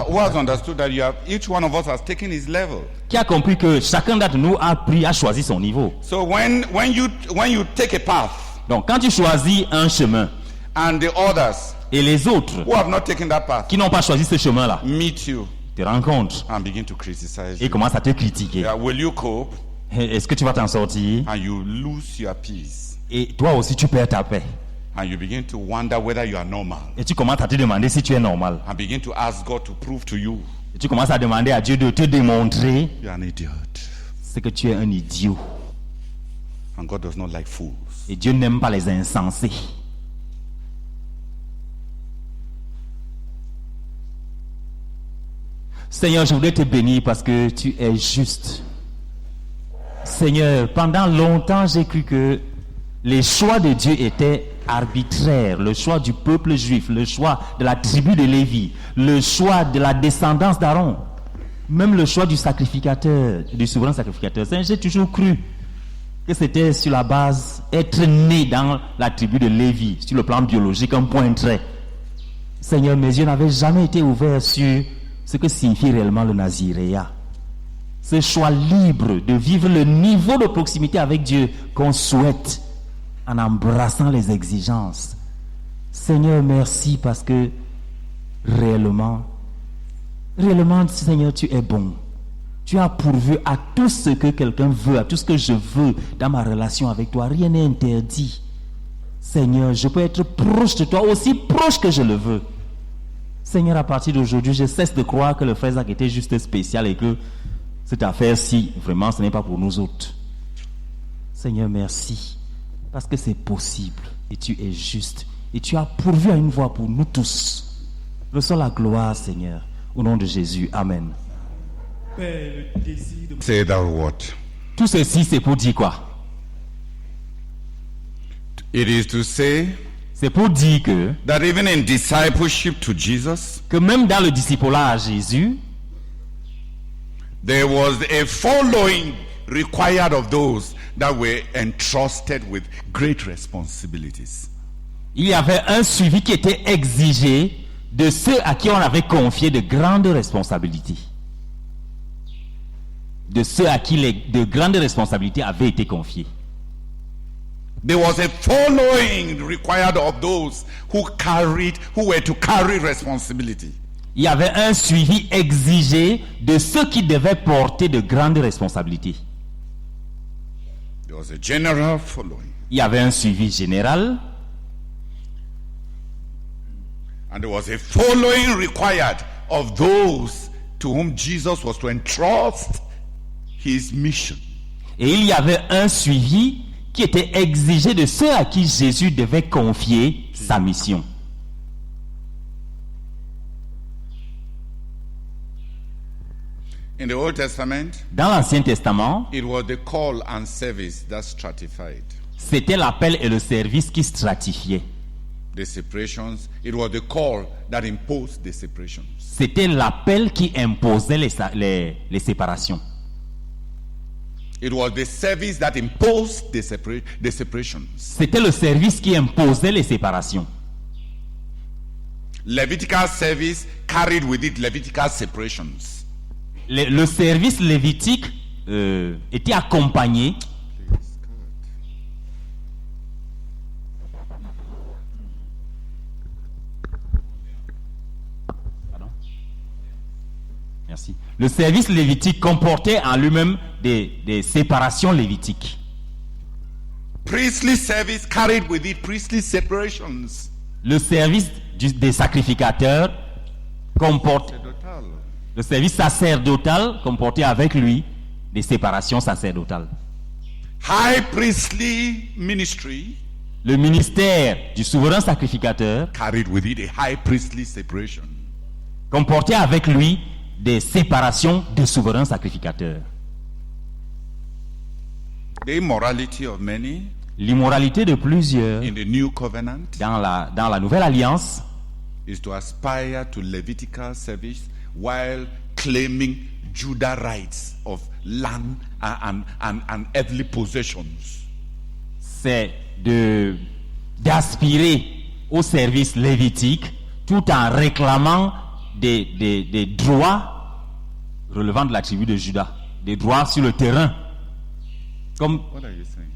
Who has understood that each one of us has taken his level? Qui a compris que chacun d'entre nous a pris, a choisi son niveau? So when you take a path Donc, quand tu choisis un chemin and the others et les autres who have not taken that path qui n'ont pas choisi ce chemin-là meet you te rencontrent and begin to criticize et you, commencent à te critiquer, will you cope? est-ce que tu vas t'en sortir? And you lose your peace Et toi aussi, tu perds ta paix. and you begin to wonder whether you are normal Et tu commences à te demander si tu es normal. and begin to ask God to prove to you Et tu commences à demander à Dieu de te démontrer, you're an idiot. c'est que tu es un idiot. And God does not like fools. Et Dieu n'aime pas les insensés. Seigneur, je voudrais te bénir parce que tu es juste. Seigneur, pendant longtemps, j'ai cru que les choix de Dieu étaient arbitraires. Le choix du peuple juif, le choix de la tribu de Lévi, le choix de la descendance d'Aaron, même le choix du sacrificateur, du souverain sacrificateur. Seigneur, j'ai toujours cru que c'était sur la base être né dans la tribu de Lévi, sur le plan biologique, un point trait. Seigneur, mes yeux n'avaient jamais été ouverts sur ce que signifie réellement le naziréat. Ce choix libre de vivre le niveau de proximité avec Dieu qu'on souhaite en embrassant les exigences. Seigneur, merci parce que réellement, Seigneur, tu es bon. Tu as pourvu à tout ce que quelqu'un veut, à tout ce que je veux dans ma relation avec toi. Rien n'est interdit. Seigneur, je peux être proche de toi, aussi proche que je le veux. Seigneur, à partir d'aujourd'hui, je cesse de croire que le frère Zach était juste spécial et que cette affaire-ci, vraiment, ce n'est pas pour nous autres. Seigneur, merci. Parce que c'est possible et tu es juste. Et tu as pourvu à une voie pour nous tous. Reçois la gloire, Seigneur. Au nom de Jésus. Amen. Say that word. Tout ceci, c'est pour dire quoi? It is to say C'est pour dire que even in discipleship to Jesus, même dans le discipulat à Jésus, there was a following required of those that were entrusted with great responsibilities. il y avait un suivi qui était exigé de ceux à qui on avait confié de grandes responsabilités. De ceux à qui de grandes responsabilités avaient été confiées. There was a following required of those who were to carry responsibility. Il y avait un suivi exigé de ceux qui devaient porter de grandes responsabilités. There was a general following. Il y avait un suivi général. And there was a following required of those to whom Jesus was to entrust his mission. Et il y avait un suivi qui était exigé de ceux à qui Jésus devait confier sa mission. In the Old Testament, Dans l'Ancien Testament, it was the call and service that stratified. c'était l'appel et le service qui stratifiaient. The separations, it was the call that imposed the separations. C'était l'appel qui imposait les séparations. It was the service that imposed the separations. C'était le service qui imposait les séparations. Levitical service carried with it Levitical separations. Le service lévitique était accompagné Merci. Le service lévitique comportait en lui-même des séparations lévitiques. Priestly service carried with it priestly separations. Le service des sacrificateurs comporte le service sacerdotal comportait avec lui des séparations sacerdotales. High priestly ministry Le ministère du souverain sacrificateur carried with it a high priestly separation. comportait avec lui des séparations de souverains sacrificateurs. The immorality of many L'immoralité de plusieurs in the new covenant dans la nouvelle alliance is to aspire to Levitical service while claiming Judah rights of land and earthly possessions. c'est d'aspirer au service lévitique tout en réclamant des droits relevant de la tribu de Juda, des droits sur le terrain. Comme What are you saying?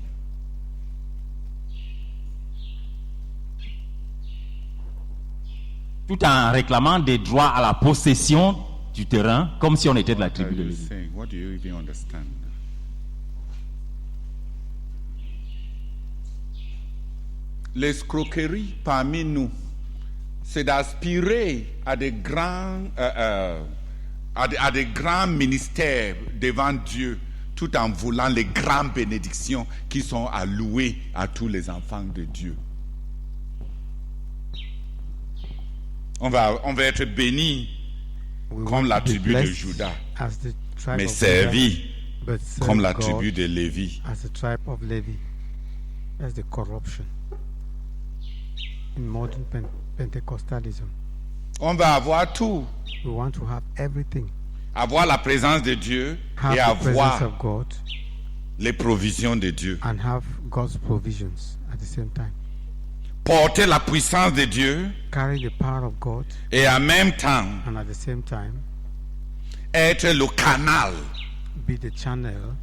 tout en réclamant des droits à la possession du terrain, comme si on était de la What are tribu de you Lévi. saying? What do you even understand? L'escroquerie parmi nous, c'est d'aspirer à des grands à des grands ministères devant Dieu, tout en voulant les grandes bénédictions qui sont allouées à tous les enfants de Dieu. On va être bénis We comme want la to be tribu de blessed Juda, as the tribe mais of servis Judah, but serve comme la God tribu de Lévi. as the tribe of Levi. That's the corruption in modern Pentecostalism. On va avoir tout, We want to have everything. avoir la présence de Dieu Have et the presence avoir of God les provisions de Dieu. and have God's provisions at the same time. Porter la puissance de Dieu Carry the power of God et en même temps and at the same time être le canal be the channel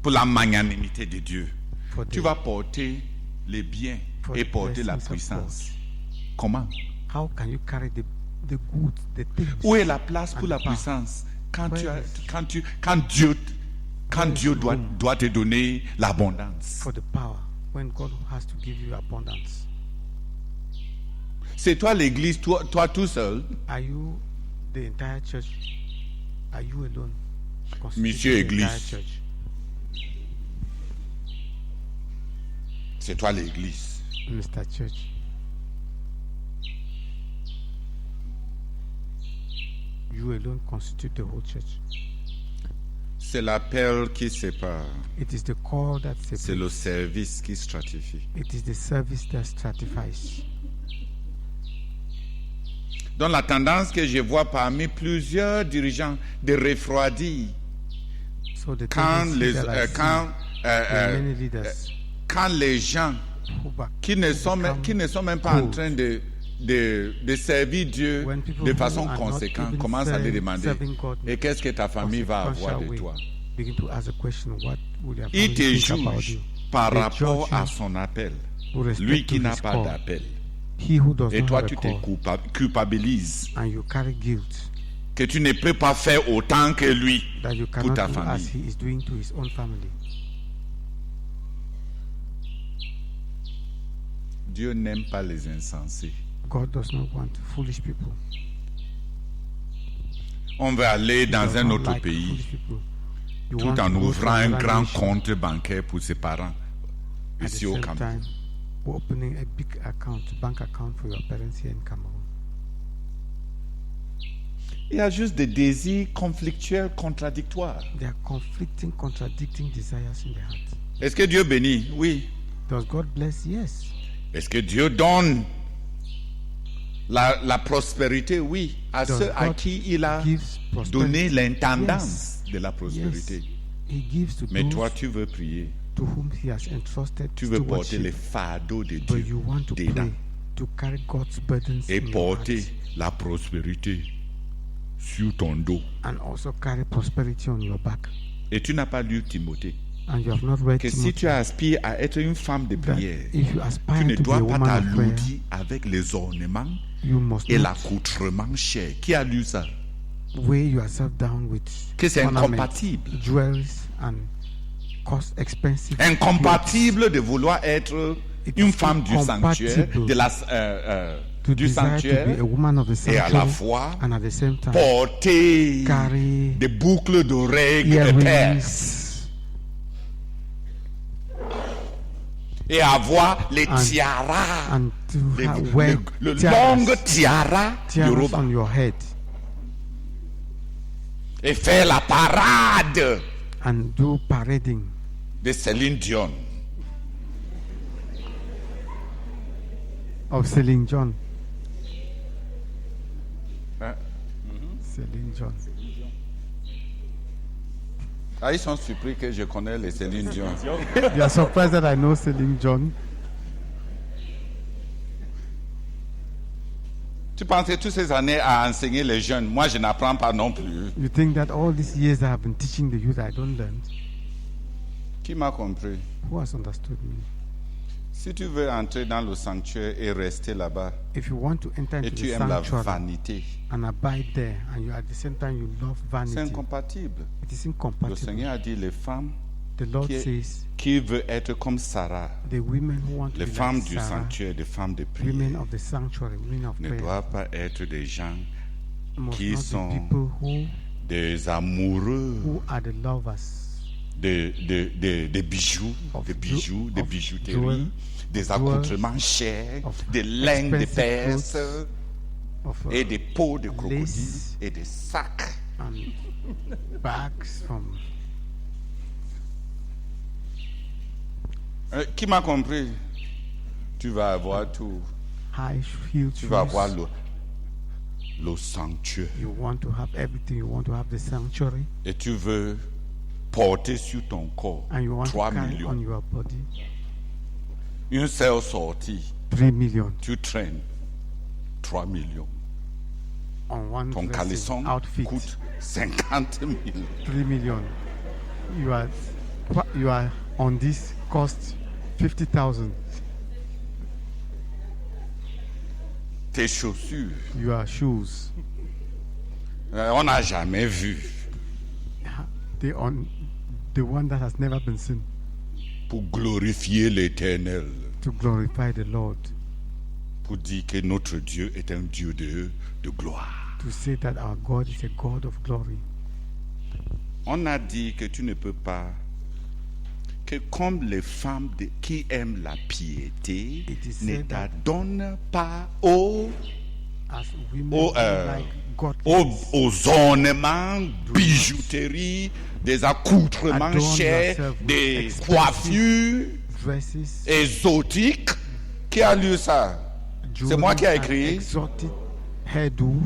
pour la magnanimité de Dieu. for Tu the, vas porter les biens for et the porter la blessings of puissance. Comment? how can you carry the goods, the things? Où est la place pour and la the power? puissance quand Where is Dieu the doit, room? doit te donner l'abondance? For the power when God has to give you abundance? C'est toi l'église, toi tout seul. Are you the entire church? Are you alone? constituting Monsieur the Église. entire church? C'est toi l'église. Mr. Church. You alone constitute the whole church. C'est l'appel qui sépare. It is the call that C'est separates. le service qui stratifie. It is the service that stratifies. Dans la tendance que je vois parmi plusieurs dirigeants de refroidir So the quand tendency les, that I see in many leaders quand les gens who back, qui ne sont même pas en cold. train de servir Dieu When people de who façon are not conséquente even commencent à lui demander serving God et qu'est-ce que ta famille va avoir consequential de way, toi? begin to ask the question, what will your Il family te think about juge you? par They rapport judge à you son appel. with respect Lui qui to n'a his pas call. d'appel. He who does Et not toi, have a tu te call, culpabilises and you carry guilt que tu ne peux pas faire autant que lui that you pour cannot ta do as famille. he is doing to his own family. Dieu n'aime pas les insensés. God does not want foolish people. On veut aller He dans does un not autre like pays foolish people. You tout want en to go to ouvrant un another grand nation. compte bancaire pour ses parents At the ici au same Cameroun. time, opening a big bank account for your parents here in Cameroon. Il y a juste des désirs conflictuels, contradictoires. There are conflicting, contradicting desires in the heart. Est-ce que Dieu bénit? Oui. Does God bless? Yes. Est-ce que Dieu donne la prospérité? Oui. À Does ceux à God qui il a gives donné prosperity? l'intendance de la Yes. prospérité. He gives to Mais those toi, tu veux prier. to whom he has entrusted Tu veux porter stewardship. les fardeaux de But Dieu you want to dedans pray to carry God's burdens et in your porter heart, la prospérité sur ton dos. and also carry prosperity on your back. Et tu n'as pas lu Timothée. And you have not read Que si Timothy, tu aspires à être une femme de that prière, if you tu aspire ne to be a dois pas woman of prayer, t'alourdir avec les ornements you must et not l'accoutrement cher. Qui a lu ça? weigh yourself down with Que c'est ornaments, incompatible. jewels, and cost expensive clothes. Incompatible de vouloir être It une is femme du sanctuaire, incompatible de la, to du desire to be sanctuaire, a woman of the et à la sanctuary, fois and at the same time porter carry des boucles d'oreilles et perles earrings et avoir les And- tiaras, and to les, wear le tiaras, long tiara tiaras Yoruba on your head et faire la parade and do parading de Céline Dion. of Celine John. Hein? Celine John. Ah, ils sont surpris que je connais les Céline Dion. You are surprised that I know Celine John. Tu penses que toutes ces années à enseigner les jeunes, moi je n'apprends pas non plus. You think that all these years I have been teaching the youth I don't learn? Qui m'a compris? Who has understood me? Si tu veux entrer dans le sanctuaire et rester là-bas, If you want to enter et into tu the aimes la sanctuary vanité, and abide there, and you at the same time you love c'est vanity, incompatible. it is Le incompatible. Seigneur a dit les femmes The Lord qui, says qui veulent être comme Sarah, the women who want to les be femmes like du Sarah, sanctuaire, des femmes de prière, women of the sanctuary, women of ne prayer, doivent pas être des gens must qui not sont be people who des amoureux, who are the lovers des bijoux, Of des bijoux, ju- des of bijouteries, jewel- des jewels, accoutrements chers, of des laines de expensive Perse clothes, of et des peaux de crocodile lace et des sacs. and bags from Qui m'a compris? Tu vas avoir tout. high heel Tu vas avoir shoes. le sanctuaire. You want to have everything. You want to have the sanctuary, Et tu veux porter sur ton corps and you want 3 to carry on millions. your body Une seule sortie, 3 million tu traînes 3 millions. on one Ton dressing caleçon outfit. coûte 50 000. 3 million. You are on this cost 50,000. Tes chaussures, Your shoes, on n'a jamais vu. the one that has never been seen, Pour glorifier l'Éternel. to glorify the Lord, Pour dire que notre Dieu est un Dieu de gloire. to say that our God is a God of glory. On a dit que tu ne peux pas, que comme les femmes qui aiment la piété It is ne said that- t'adonnent pas aux As women Oh, who like aux ornements, bijouteries, des accoutrements Adorn chers, yourself with des expensive coiffures dresses, exotiques. Qui a lu ça? C'est moi qui ai jewelry, and écrit. exotic hairdos.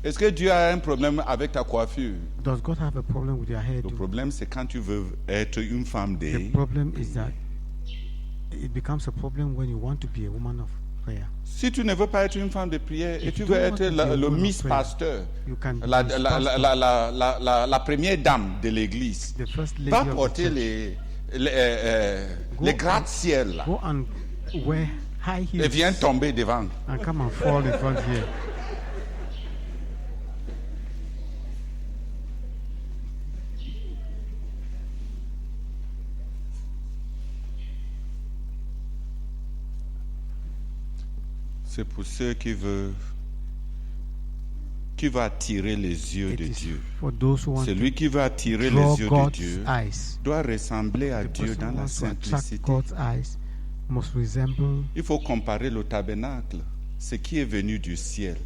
Est-ce que Dieu a un problème avec ta coiffure? Does God have a problem with your Le hairdo? problème, c'est quand tu veux être une femme The de... problem is that it becomes a problem when you want to be a woman of prayer. Si tu ne veux pas être une femme de prière et If tu you veux don't être want to be a le woman of Miss prayer, Pasteur, You can be la, Miss la, Pastor, la, la, la, la première dame de l'église, the first lady pas of the porter church. les gratte-ciel là, Go and wear high et heels viens tomber devant. and come and fall in front here. C'est pour ceux qui veulent attirer les yeux It de is Dieu. for those who want Celui qui veut attirer to draw les yeux de God's Dieu eyes. doit ressembler à The Dieu person dans who la wants to attract simplicité. God's eyes must resemble Il faut comparer le tabernacle, ce qui est venu du ciel,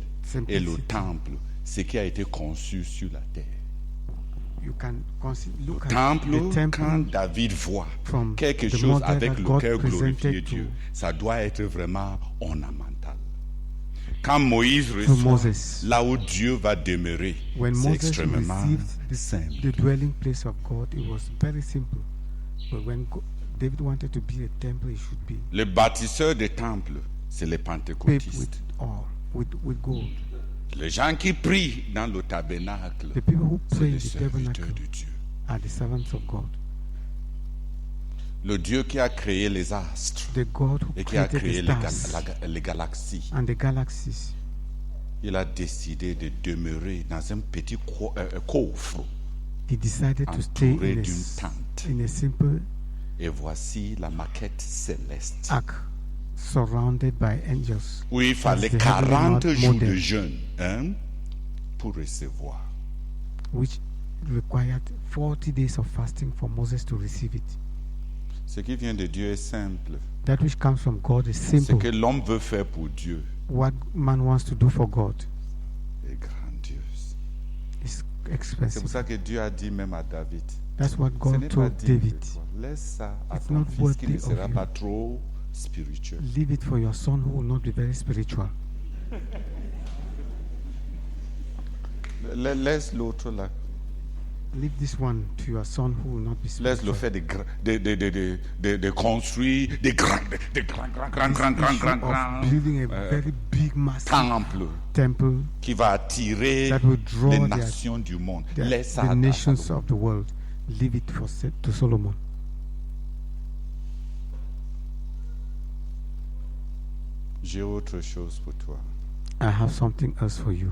et le simplicity. temple, ce qui a été conçu sur la terre. You can look at Temple, the temple quand David voit from quelque the chose model avec that le God cœur glorifier presented Dieu, to- ça doit être vraiment ornemental. Quand Moïse to reçoit Moses. là où Dieu va demeurer, When c'est Moses extrêmement received simple. the dwelling place of God, it was very simple. But when David wanted to be a temple, it should be Les bâtisseurs des temples, c'est les paved with pentecôtistes. all, with gold. Les gens qui prient dans le tabernacle, The people who c'est pray in les the serviteurs tabernacle de Dieu. are the servants of God. Le Dieu qui a créé les astres The God who et qui a created créé the stars les galaxies, and the galaxies. il a décidé de demeurer dans un petit coffre. He decided to stay Entouré in d'une tente. a simple Et voici la maquette céleste. ark surrounded by angels. Où il fallait As the heavenly 40 jours de model, jeûne pour recevoir. which required 40 days of fasting for Moses to receive it. Ce qui vient de Dieu est simple. That which comes from God is Ce simple. que l'homme veut faire pour Dieu What man wants to do for God est grandiose. is C'est pour expensive. ça que Dieu a dit même à David, That's what ce God n'est pas told digne de David. toi. Laisse ça à It's ton not fils qui ne worthy of sera you. pas trop spirituel. Leave it for your son who will not be very spiritual. Laisse l'autre là. Leave this one to your son who will not be Laisse-le spiritual. faire de construire des grands Issue of building a very big, massive temples temple qui va attirer that will draw les their- nations du monde. the, Laisse ça the à nations Salomon. of the world. Leave it to Solomon. J'ai autre chose pour toi. I have something else for you.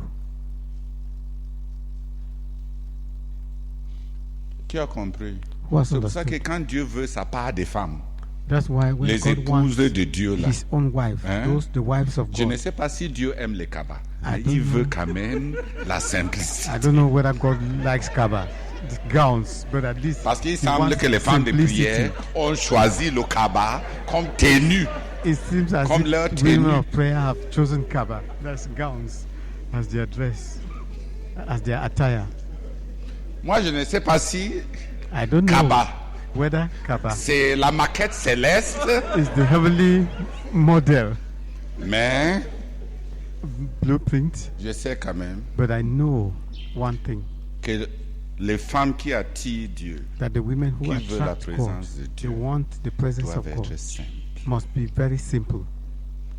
Qui a compris? Who has C'est pour ça que understood? quand Dieu veut sa part des femmes, That's why when Les God wants épouses de Dieu là. His own wife, Hein? those the wives of Je ne God. sais pas si Dieu aime les cabas, mais don't il veut know. quand même la I simplicité. don't know whether God likes kaba, the gowns, but at least Parce qu'il he semble wants que les femmes de simplicity. prière ont choisi le cabas comme tenue. It seems as Comme if leur women tenue. of prayer have chosen kaba, that's gowns, as their dress, as their attire. Moi, je ne sais pas si I don't know Kaba, whether kaba c'est la maquette céleste, is the heavenly model mais blueprint, je sais quand même but I know one thing, que les femmes qui attirent Dieu that the women who Qui veut la attract God, présence de they Dieu want the presence of doivent God, être simples. must be very simple.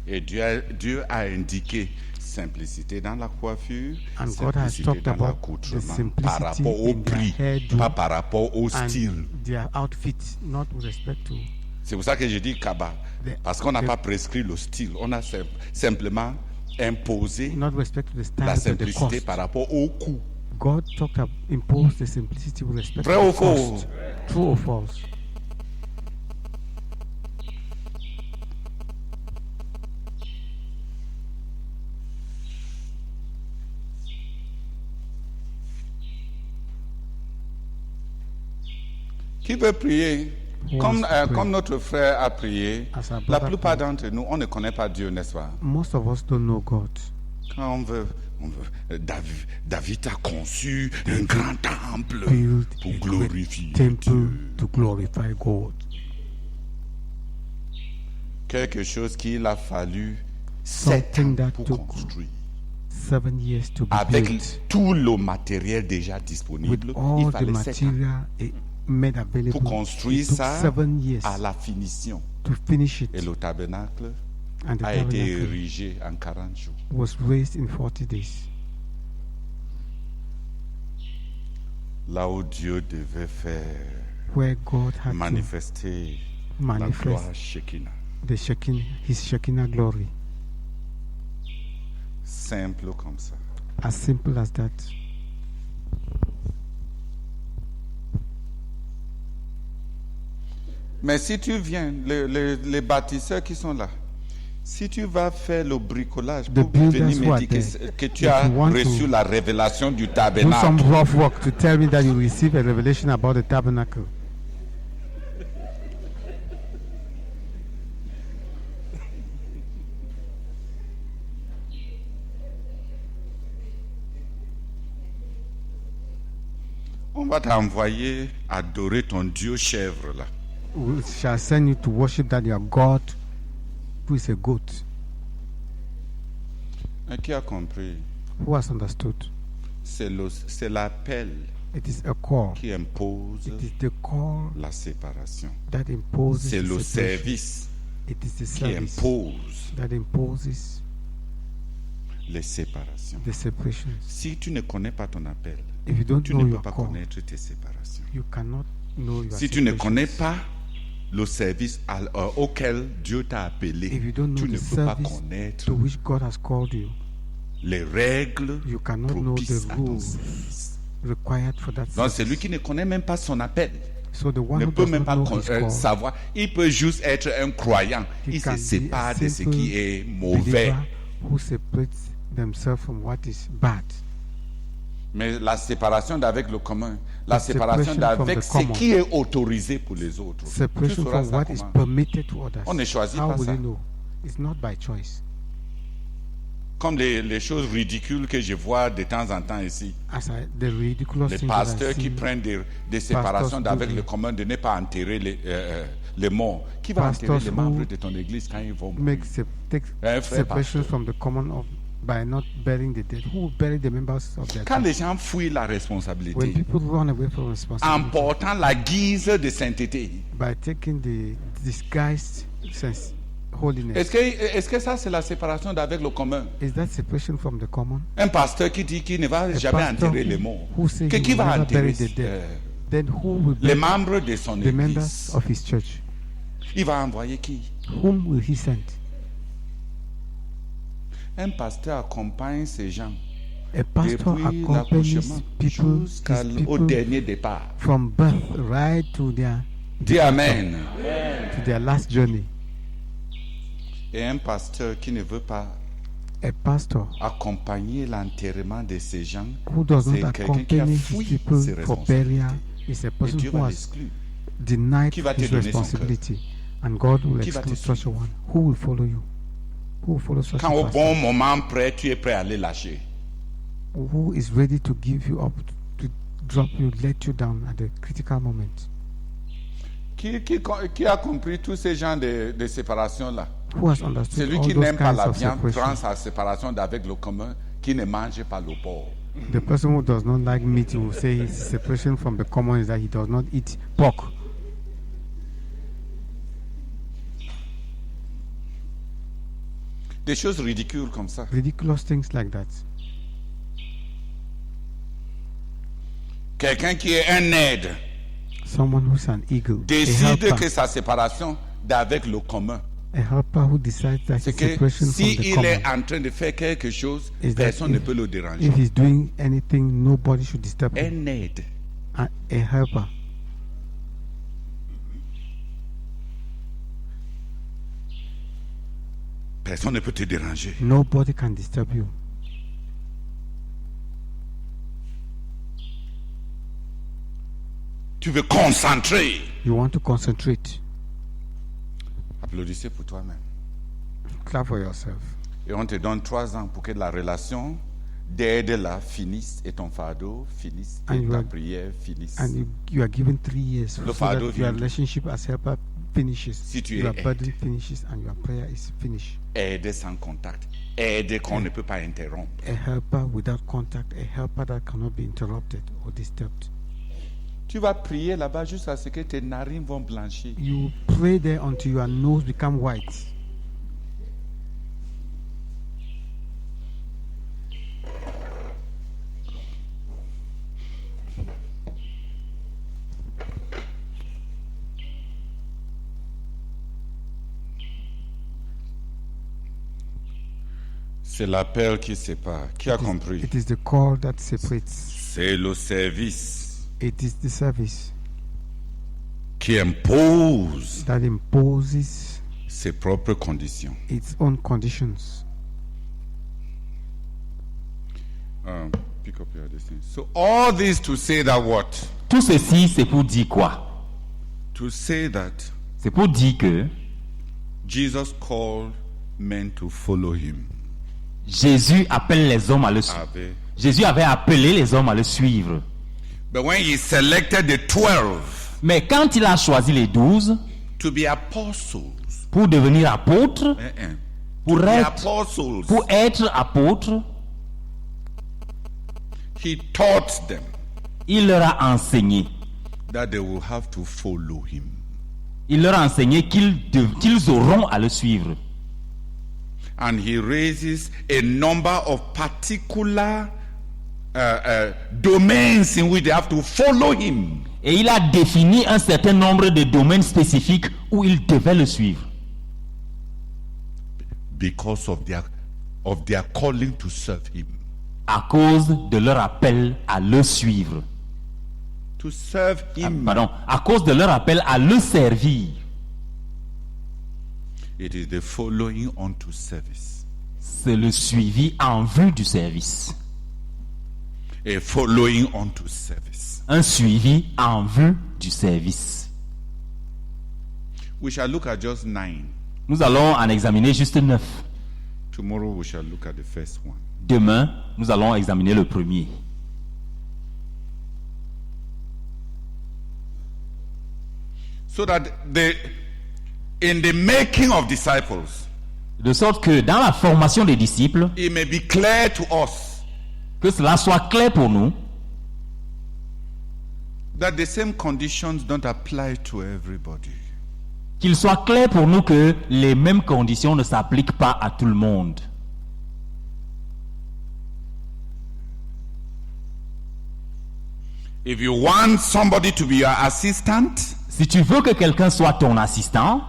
Et Dieu a indiqué simplicité dans la coiffure, And God has simplicité talked dans about l'accoutrement, the simplicity par rapport au in their prix, hairdo pas par rapport au style. And their outfit, not with respect to C'est pour ça que je dis Kaba, parce qu'on n'a pas prescrit le style, on a simplement imposé not with respect to the style, la but the simplicité cost. par rapport au coût. God talked about impose the simplicity with respect Vrai to ou the faux? cost. True or false? Qui veut prier? Who Comme, wants to pray? comme notre frère a prié, As our la brother plupart prayed. d'entre nous, on ne connaît pas Dieu, n'est-ce pas? Most of us don't know God. Quand on veut, David a conçu un grand temple Build pour a great glorifier temple Dieu. to glorify God. Quelque chose qu'il a fallu Something 7 ans that pour took construire. 7 years to be Avec built. tout le matériel déjà With disponible, all il the fallait 7 ans material made available. pour construire It took ça 7 years à la finition. to finish it. Et le tabernacle And the a été tabernacle érigé en 40 jours. was raised in 40 days. Là où Dieu devait faire Where God had manifester to la gloire manifest Shekinah. His Shekinah glory. Simple comme ça. As simple as that. Mais si tu viens, les bâtisseurs qui sont là, si tu vas faire le bricolage The pour builders venir who me are dire there, que tu if as you want reçu to la révélation du Do some tabernacle, rough work to tell me that you receive a revelation about the tabernacle. on va t'envoyer adorer ton Dieu chèvre là. We shall send you to worship that your God, who is a goat. Et qui a compris? Who has understood? C'est l'appel It is a call. qui impose It is the call la séparation. that imposes C'est the le separation. service It is the qui service impose that imposes les séparations. the separations. Si tu ne connais pas ton appel, If you don't tu know ne peux your pas call, connaître tes séparations. you cannot know your Si tu ne separations. connais pas le service auquel Dieu t'a appelé, If you don't know tu ne the peux pas service connaître to which God has called you, les règles you cannot know propices the à ton rules service. required for that Donc service. celui qui ne connaît même pas son appel So the one ne who peut does même not pas know his call, savoir. Il peut juste être un croyant. He Il se can be a sépare de ce simple qui est mauvais. believer who separates themselves from what is bad. Mais la séparation d'avec le commun, la The séparation separation d'avec from the ce common. qui est autorisé pour les autres. Tu Separation sauras from ça what is comment? permitted to others. On ne choisit How pas will ça. you know? It's not by choice. Comme les choses ridicules que je vois de temps en temps ici. The ridiculous Les things that I pasteurs qui see, prennent des séparations Pastors d'avec do le commun, de ne pas enterrer les morts. Qui va enterrer Pastors les who membres de ton église quand ils vont mourir? take Un frère separation pasteur. from the common of by not burying the dead. Who will bury the members of their Quand church? les gens fuient la When responsabilité, people run away from en responsibility portant la guise de sainteté, by taking the disguised sense, holiness, est-ce que ça c'est la séparation d'avec le commun? is that separation from the common? Un pasteur qui dit qu'il ne va jamais pastor enterrer les morts. who say Que he qui will va never bury enterrer the dead? Then who will les bury membres de son the members église? of his church? Il va envoyer qui? Whom will he send? Un pasteur accompagne ces gens A pastor depuis accompanies l'accouchement people, jusqu'au his people dernier départ. from birth right to their Dis Amen. to their last journey. Et un pasteur qui ne veut pas A pastor accompagner l'enterrement de ces gens, who does c'est not quelqu'un qui a accompany his fui people ses for burial responsabilités. is a Et person Dieu who va has l'exclure. denied Qui va te his donner son responsibility. And God will Qui va te exclude such a one. Who will follow you? Who will follow such Quand a au pastor? bon moment prêt, tu es prêt à les lâcher. Who is ready to give you up, to drop you, let you down at the critical moment? Qui a compris tous ces gens de séparation là? Who has understood Celui all qui those n'aime pas kinds la of viande prend separation? sa séparation d'avec le commun, qui ne mange pas le porc. The person who does not like meat will say his separation from the common is that he does not eat pork. Des choses ridicules comme ça. Ridiculous things like that. Quelqu'un qui est un aide Someone who's an eagle, a décide que helper, sa séparation d'avec le commun, a helper who decides that c'est his que separation from si the il common est en train de faire quelque chose, is that personne ne peut le déranger. if he's doing anything, nobody should disturb him. Un aide. A helper. Personne ne peut te déranger. Nobody can disturb you. Tu veux concentrer. You want to concentrate. Applaudissez pour toi-même. Clap for yourself. Et on te donne 3 ans pour que la relation d'aide-là finisse et ton fardeau finisse And et you ta are- prière finisse. And you are given 3 years Le so fardeau that your vient. relationship as helper finishes. Si tu Your es burden finishes and your prayer is finished. Aider sans contact. Aider qu'on ne peut pas interrompre. A helper without contact, a helper that cannot be interrupted or disturbed. Tu vas prier là-bas jusqu'à ce que tes narines vont blanchir. You pray there until your nose become white. C'est l'appel qui sépare. Qui a compris? It is the call that separates. C'est le service It is the service qui impose that imposes ses propres conditions. its own conditions. Pick up your destiny. So all this to say that what? Tout ceci, c'est pour dire quoi? To say that C'est pour dire que Jesus called men to follow him. Jésus appelle les hommes à le suivre. Jésus avait appelé les hommes à le suivre. But when he selected the 12 Mais quand il a choisi les 12 to be apostles, pour devenir apôtres, pour the être, apostles, pour être apôtres, he taught them il leur a enseigné. that they will have to follow him. Il leur a enseigné qu'ils auront à le suivre. And he raises a number of particular domains in which they have to follow him. Et il a défini un certain nombre de domaines spécifiques où ils devaient le suivre. Because of their calling to serve him. À cause de leur appel à le suivre. To serve him. Pardon, à cause de leur appel à le servir. It is the following unto service. C'est le suivi en vue du service. A following unto service. Un suivi en vue du service. We shall look at just 9. Nous allons en examiner juste 9. Tomorrow we shall look at the first one. Demain, nous allons examiner le premier. So that in the making of disciples, De sorte que dans la formation des disciples, it may be clear to us que cela soit clair pour nous, that the same conditions don't apply to everybody. qu'il soit clair pour nous que les mêmes conditions ne s'appliquent pas à tout le monde. If you want somebody to be your assistant, Si tu veux que quelqu'un soit ton assistant,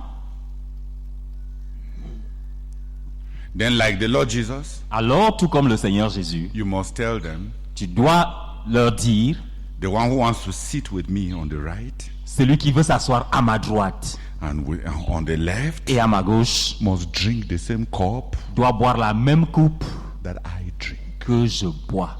then like the Lord Jesus, alors tout comme le Seigneur Jésus, you must tell them tu dois leur dire The one who wants to sit with me on the right Celui qui veut s'asseoir à ma droite and on the left et à ma gauche must drink the same cup doit boire la même coupe that I drink. que je bois.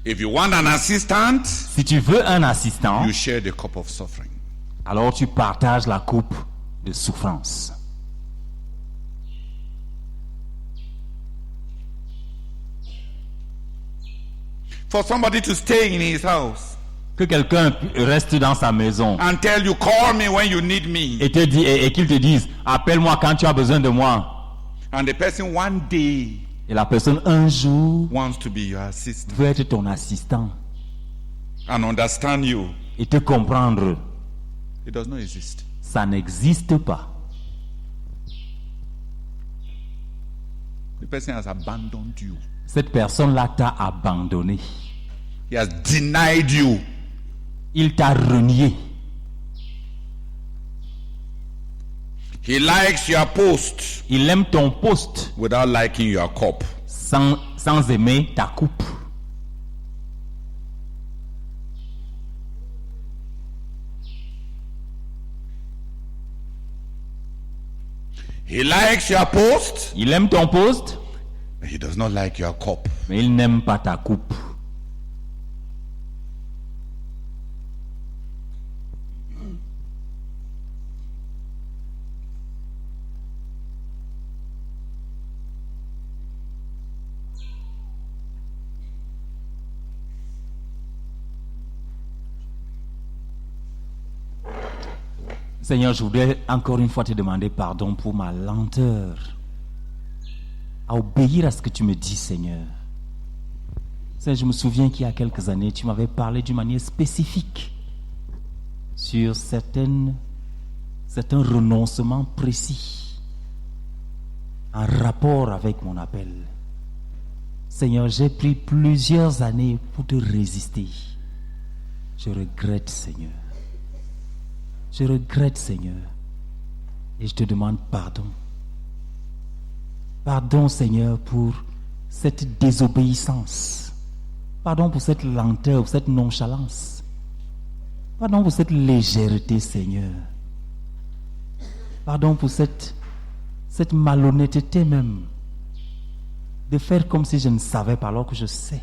If you want an assistant, Si tu veux un assistant, you share the cup of suffering. alors tu partages la coupe de souffrance. For somebody to stay in his house Que quelqu'un reste dans sa maison and tell you, call me when you need me. et te dit et qu'il te dise appelle-moi quand tu as besoin de moi. And the person one day Et la personne un jour wants to be your assistant veut être ton assistant and understand you. et te comprendre. It does not exist. Ça n'existe pas. The person has abandoned you. Cette personne-là t'a abandonné. He has denied you. Il t'a renié. He likes your post Il aime ton poste without liking your cup. sans aimer ta coupe. He likes your post, Il aime ton poste, but he does not like your cup. mais il n'aime pas ta coupe. Seigneur, je voudrais encore une fois te demander pardon pour ma lenteur à obéir à ce que tu me dis, Seigneur. Seigneur, je me souviens qu'il y a quelques années, tu m'avais parlé d'une manière spécifique sur certains renoncements précis en rapport avec mon appel. Seigneur, j'ai pris plusieurs années pour te résister. Je regrette, Seigneur. Je regrette, Seigneur, et je te demande pardon. Pardon, Seigneur, pour cette désobéissance. Pardon pour cette lenteur, pour cette nonchalance. Pardon pour cette légèreté, Seigneur. Pardon pour cette malhonnêteté même, de faire comme si je ne savais pas alors que je sais.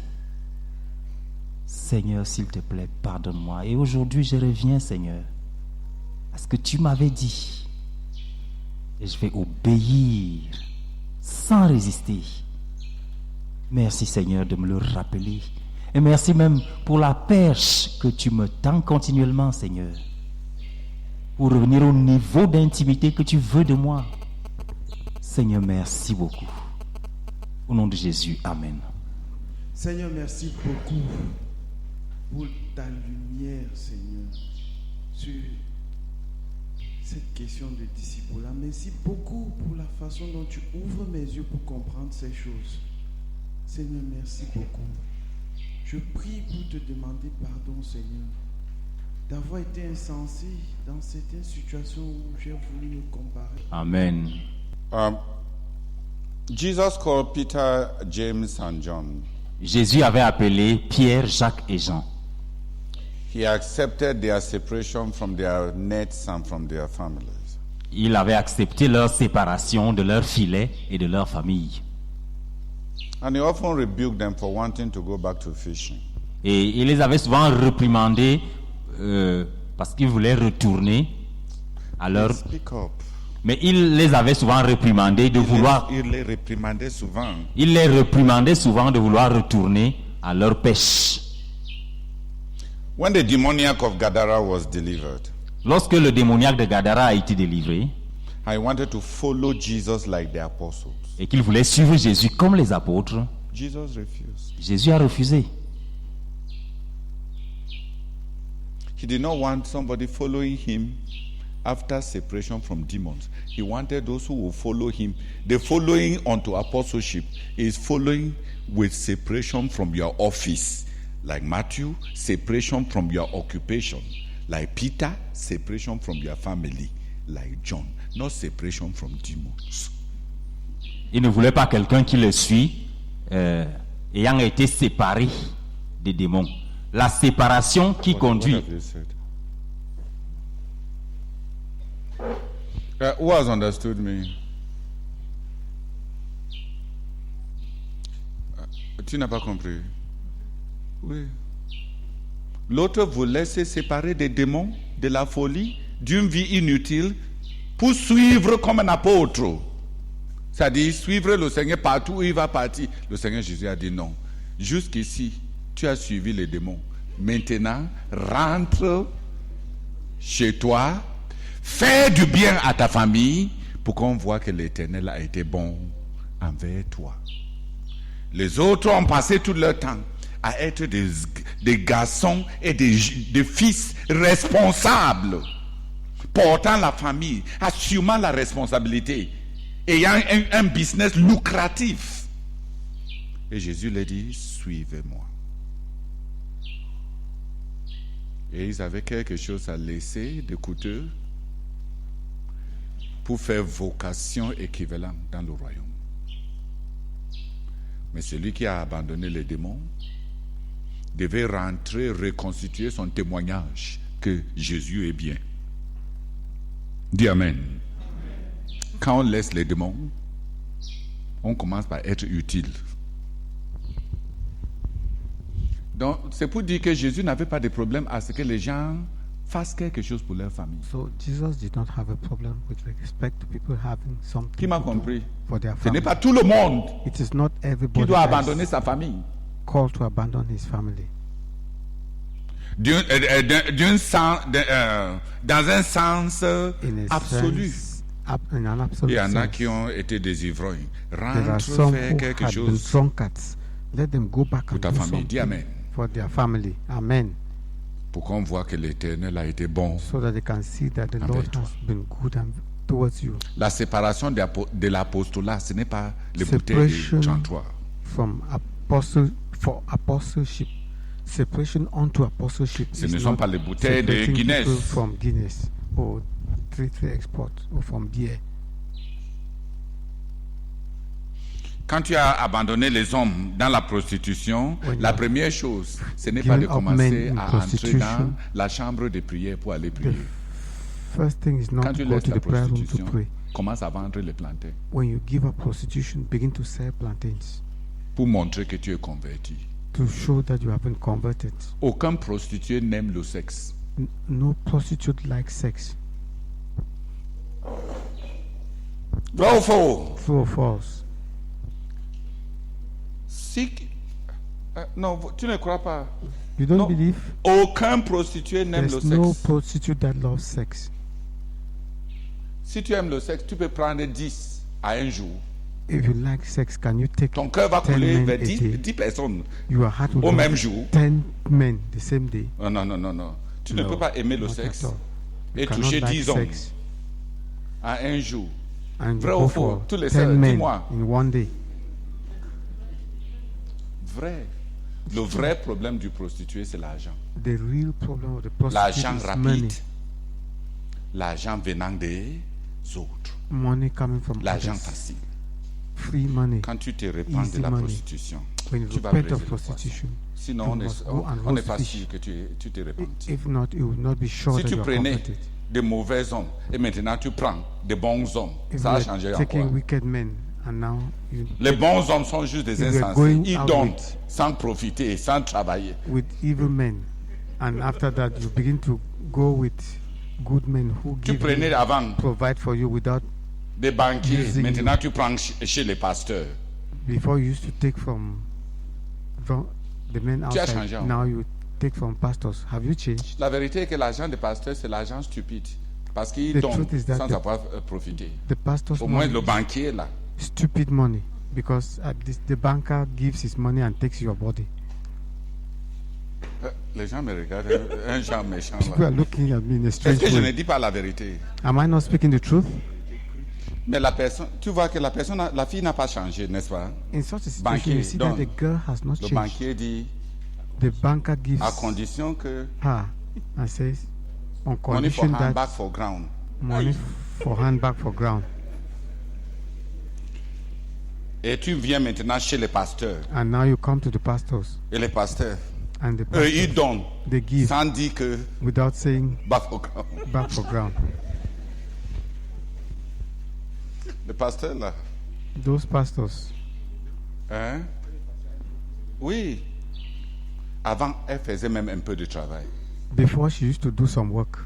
Seigneur, s'il te plaît, pardonne-moi. Et aujourd'hui, je reviens, Seigneur, à ce que tu m'avais dit, et je vais obéir sans résister. Merci, Seigneur, de me le rappeler, et merci même pour la perche que tu me tends continuellement, Seigneur, pour revenir au niveau d'intimité que tu veux de moi. Seigneur, merci beaucoup. Au nom de Jésus, Amen. Seigneur, merci beaucoup pour ta lumière, Seigneur, sur cette question de disciple-là. Merci beaucoup pour la façon dont tu ouvres mes yeux pour comprendre ces choses. Seigneur, merci beaucoup. Je prie pour te demander pardon, Seigneur, d'avoir été insensé dans certaines situations où j'ai voulu me comparer. Amen. Jesus called Peter, James, and John. Jésus avait appelé Pierre, Jacques et Jean. He accepted their separation from their nets and from their families. Il avait accepté leur séparation de leur filet et de leur famille. And he often rebuked them for wanting to go back to fishing. Et il les avait souvent réprimandés parce qu'ils voulaient retourner à leur... Speak up. Mais il les avait souvent réprimandés de vouloir... Il les réprimandait souvent. Il les réprimandait souvent de vouloir retourner à leur pêche. When the demoniac of Gadara was delivered, Lorsque le démoniaque de Gadara a été délivré I wanted to follow Jesus like the apostles. et qu'il voulait suivre Jésus comme les apôtres, Jesus refused. Jésus a refusé. He did not want somebody following him after separation from demons. He wanted those who will follow him. The following unto apostleship is following with separation from your office. Like Matthew, separation from your occupation. Like Peter, separation from your family. Like John, not separation from demons. Il ne voulait pas quelqu'un qui le suit, ayant été séparé des démons. La séparation qui What conduit. have you said? Who has understood me? Tu n'as pas compris? Oui. L'autre voulait se séparer des démons, de la folie, d'une vie inutile, pour suivre comme un apôtre. C'est-à-dire suivre le Seigneur partout où il va partir. Le Seigneur Jésus a dit non. Jusqu'ici, tu as suivi les démons. Maintenant, rentre chez toi, fais du bien à ta famille pour qu'on voit que l'Éternel a été bon envers toi. Les autres ont passé tout leur temps à être des garçons et des fils responsables, portant la famille, assumant la responsabilité, ayant un business lucratif. Et Jésus leur dit, suivez-moi. Et ils avaient quelque chose à laisser de coûteux pour faire vocation équivalente dans le royaume. Mais celui qui a abandonné les démons devait rentrer, reconstituer son témoignage que Jésus est bien. Dis Amen. Quand on laisse les démons, on commence par être utile. Donc, c'est pour dire que Jésus n'avait pas de problème à ce que les gens fassent quelque chose pour leur famille. So Jesus did not have a problem with respect to people having something Qui m'a to do compris? for their Ce n'est family. pas tout le monde It is not qui everybody doit that abandonner is sa famille. called to abandon his family. Dans un sens In a absolu. sense, in an Il absolute y en a sense. qui ont été des ivrognes. There are Rentre some faire who quelque had been chose drunkards. Let them go back pour and ta do famille. Dis something Amen. for their family. Amen. Pour qu'on voit que l'Éternel a été bon. So that they can see that the Avec Lord toi. has been good and towards you. La séparation de l'apostolat, ce n'est pas les bouteilles Separation de 33. from apostleship. Separation onto apostleship Ce is ne sont not pas les bouteilles de separating Guinness. people from Guinness or 33 export or from beer. Quand tu as abandonné les hommes dans la prostitution, When la you première chose, ce n'est pas de given up commencer men in à entrer dans prostitution, la chambre de prière pour aller prier. First thing is not Quand to tu go laisses to la the prayer room to prostitution, pray. commence à vendre les plantains When you give up prostitution, begin to sell plantains pour montrer que tu es converti. to show that you have been converted. Aucun prostitué n'aime le sexe. No prostitute likes sex. Vrai ou faux? True or false? Si, non, tu ne crois pas. You don't No. believe? Aucun prostitué n'aime le There's no sexe. prostitute that loves sex. Si tu aimes le sexe, tu peux prendre 10 à un jour. If you like sex, can you take Ton cœur va 10 couler men vers a 10 day? personnes. Your heart will Au go même to jour. 10 men the same day. Non, non, non, non, non. Tu ne No, peux pas aimer le not sexe at all. et You cannot toucher like 10 hommes sex à un jour. and Vrai go ou for faux? Tous les 10 seuls, men dis-moi. in one day. Vrai. Le vrai problème du prostitué, c'est l'argent. The real problem of the prostitute L'argent is rapide. money. L'argent venant des autres. Money coming from L'argent others. facile. Free money. Quand tu te répands de Easy la money. prostitution, When you tu vas repent briser of le poisson. prostitution, Sinon, you on must n'est go and on n'est roast pas fish. sûr que tu te répandes. If not, you will not be sure Si that tu you are prenais converted. des mauvais hommes et maintenant tu prends des bons hommes, If ça a you changé are encore. taking wicked men and now you Les bons hommes sont juste des If you are insensés. going Ils out donnent with- sans profiter, sans travailler. with evil men, and after that you begin to go with good men who Tu give prenais you, avant provide for you without. des banquiers, Using maintenant tu prends chez les pasteurs. Before you used to take from the men Tu as outside. changé, hein? Now you take from pastors. Have you changed? La vérité est que l'argent des pasteurs, c'est l'argent stupide. Parce qu'ils The donnent truth is that sans the- avoir profité. The pastors Au moins money le is banquier là. stupid money because at this, the banker gives his money and takes your body. Les gens me regardent, un genre méchant People là. are looking at me in a Est-ce strange que je ne way. dis pas la vérité? Am I not speaking the truth? Mais la personne, tu vois que la fille n'a pas changé, n'est-ce pas? In such a situation, Banquier, you see that donc, the girl has not Le changed. banquier dit, The banker gives à condition que her and says, on money for condition hand, back that for ground. money for hand back for ground. Et tu viens maintenant chez les pasteurs. And now you come to the pastors, Et les pasteurs, and the eux, pastors, ils donnent they give sans dire que without saying back au camp. back for ground. Le pasteur là, Those pastors, hein? Oui. Avant, elle faisait même un peu de travail. before she used to do some work,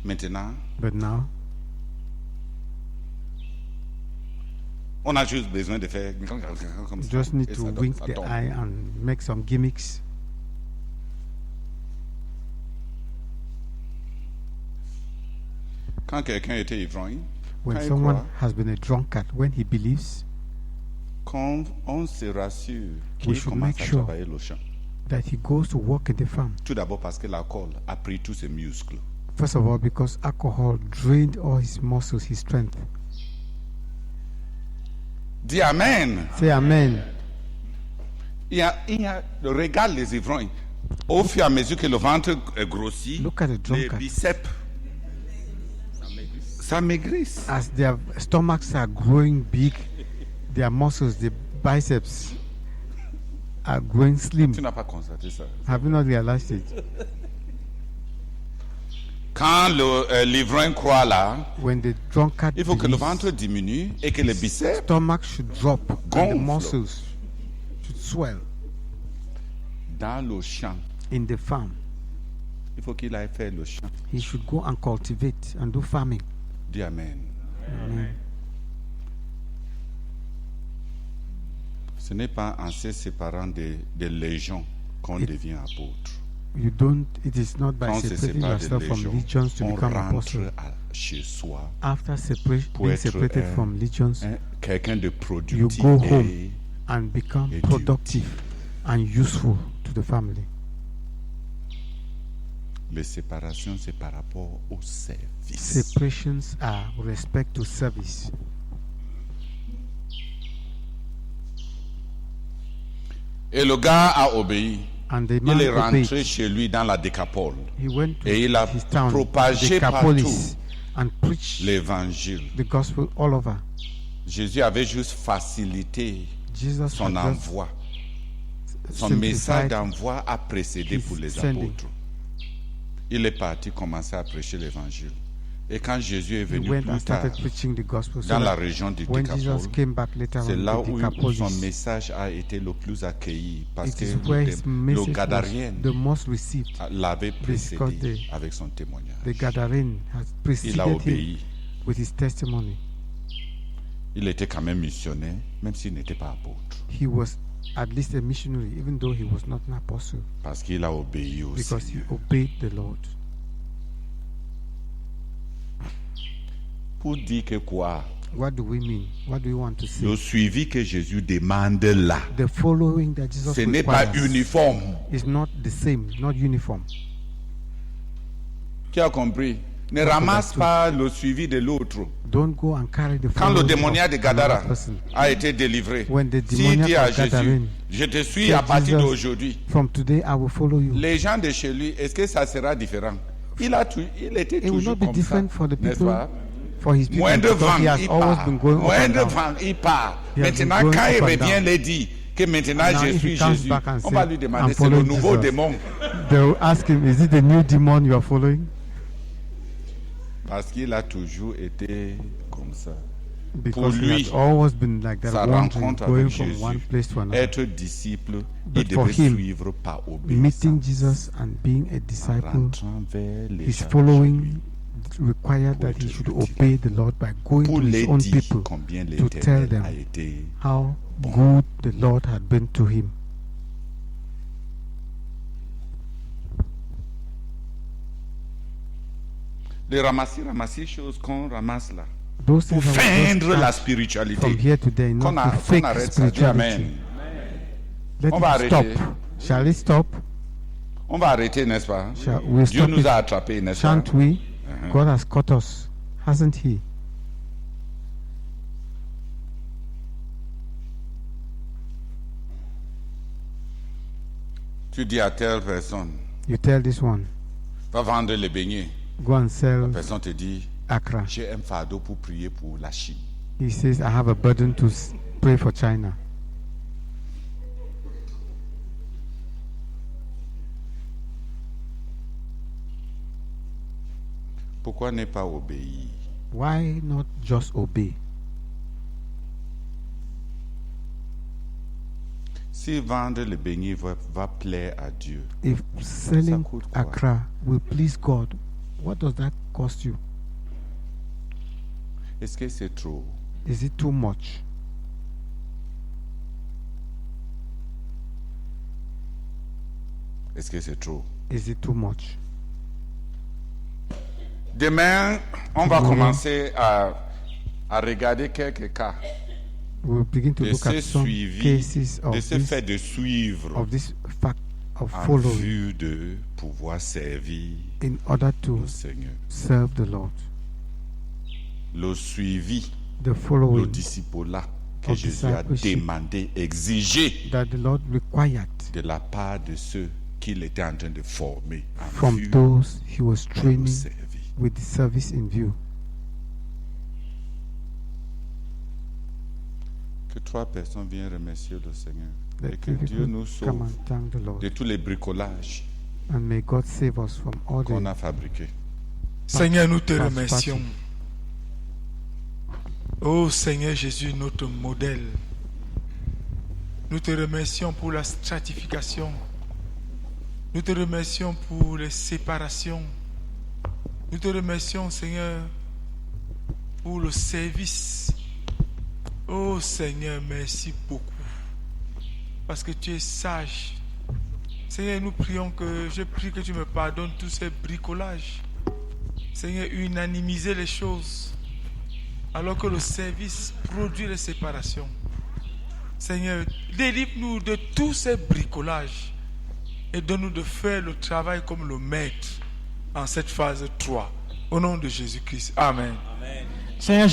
Maintenant, but now on a juste besoin de faire comme you ça. just need Et to ça wink ça the tombe. eye and make some gimmicks. Quand quelqu'un était ivrogne, When quand il someone croit, has been a drunkard, when he believes quand on se rassure We qu'il should commence make à sure travailler le champ. that he goes to work in the farm, Tout d'abord parce que l'alcool a pris tous ses muscles. first of all, because alcohol drained all his muscles, his strength. Dis Amen. Say amen. Regarde les ivrognes. Au fur et à mesure que le ventre grossit, Look at the les drunkard. biceps s'amaigrissent. As their stomachs are growing big, their muscles, the biceps, are growing slim. Tu n'as pas constaté ça. Have you not realized it? Quand l'ivrogne croit là, When the drunkard il faut que le believes, ventre diminue et que les biceps stomach should drop and the Gonfle. muscles should swell. dans le champ. In the farm, Il faut qu'il aille faire le champ. he should go and cultivate and do farming. Dis Amen. Ce n'est pas en se séparant des légions qu'on devient apôtre. You don't. It is not by Quand on se separating sépare des yourself from légions, legions to on become rentre apostle. chez soi. After Pour being être separated from legions, quelqu'un de you productif go et home and become et productive and useful to the family. les séparations, c'est par rapport au service. Separations are with respect to service. Et le gars a obéi. And the man Il est rentré obeyed. chez lui dans la décapole. He went to Et il a his town, propagé Decapolis, and preached l'évangile. the gospel all over. Jésus avait juste facilité Jesus son had just envoi. Son message simplified d'envoi a précédé his pour les sending. apôtres. Il est parti commencer à prêcher l'évangile. Et quand Jésus est He venu went and plus tard started preaching the gospel. So dans la that région du when Jesus Décapole, came back later c'est on là to où Decapolis, son message a été le plus accueilli parce it que is where his le message was Gadarien the most received. l'avait because précédé avec son témoignage. The Gadarene has Il preceded a him obéi. with his testimony. Il était quand même missionnaire, même s'il n'était pas apôtre. He was at least a missionary, even though he was not an apostle, Parce qu'il a obéi au because he Seigneur. obeyed the Lord. Pour dire que quoi? What do we mean? What do we want to say? Le suivi que Jésus demande là, The following that Jesus ce n'est pas requires uniforme. is not the same, not uniform. Qui a compris? Ne What ramasse about pas le suivi de l'autre. Don't go and carry the Quand le following démoniaque de of another Gadara person. a été délivré, When the s'il demoniac dit à of Jésus, Gadarene je te suis said, à partir Jesus, d'aujourd'hui, From today, I will follow you. les gens de chez lui, est-ce que ça sera différent? Il était It will toujours not be comme ça, different for the n'est-ce people, pas? for his people, Moindre because vent, he has il always part. been going up and Moindre down. vent, il part. He has been Maintenant, going quand il up and revient, down. les dit que maintenant And now je if he suis comes Jésus, back and on say, va lui demander, "I'm c'est le following nouveau Jesus." démon. They will ask him, is it the new demon you are following? Parce qu'il a toujours été comme ça. Because he lui, has always been like that, Sa wandering, rencontre going avec from Jésus, one place to another. être disciple, il But for devait him, suivre par Meeting obéissance. Jesus and being a En disciple, rentrant vers les his gens following chez lui, required pour that he être should utile. obey the Lord by going pour to his les own dire people combien to tell l'Éternel them a été. how good the Lord had been to him. De ramasser choses qu'on ramasse là. Those Pour things that we feindre just la start spiritualité. from here today, not Qu'on to fake arrête ça. Dis Amen. spirituality. Let On va it stop. arrêter. Shall it stop? On va arrêter, n'est-ce pas? We'll Dieu stop nous it. a attrapés, n'est-ce pas? Shan't we? God has caught us, hasn't he? Tu dis à telle personne, You tell this one, va vendre les beignets. go and La sell personne te dit, Accra. j'ai un fardeau pour prier pour la Chine. He says, I have a burden to pray for China. Pourquoi ne pas obéir? Why not just obey? Si vendre le beignet va plaire à Dieu, If selling coûte quoi? Accra will please God, what does that cost you? est-ce que c'est trop? Is it too much? Est-ce que c'est trop? Is it too much? Demain, on va Mhm. commencer à regarder quelques cas We'll begin to de look ce at some suivi, cases de ce of fait de suivre this fact of en following vue de pouvoir servir in order to le Seigneur. serve the Lord. Le suivi, The le following disciple-là que of Jésus a discipleship. demandé, exigé that the Lord required de la part de ceux qu'il était en train de former en from vue those he was de le training servir. with the service in view. Que 3 personnes viennent remercier le Seigneur et Let que three Dieu people nous come sauve and thank the Lord. de tous les bricolages And may God save us from all qu'on a the fabriqués. Seigneur, nous te Passe, remercions. Ô Seigneur Jésus, notre modèle. Nous te remercions pour la stratification. Nous te remercions pour les séparations. Nous te remercions, Seigneur, pour le service. Ô Seigneur, merci beaucoup. Parce que tu es sage. Seigneur, nous prions que, je prie que tu me pardonnes tous ces bricolages. Seigneur, unanimiser les choses. Alors que le service produit les séparations. Seigneur, délivre-nous de tous ces bricolages et donne-nous de faire le travail comme le maître en cette phase 3. Au nom de Jésus-Christ. Amen. Seigneur,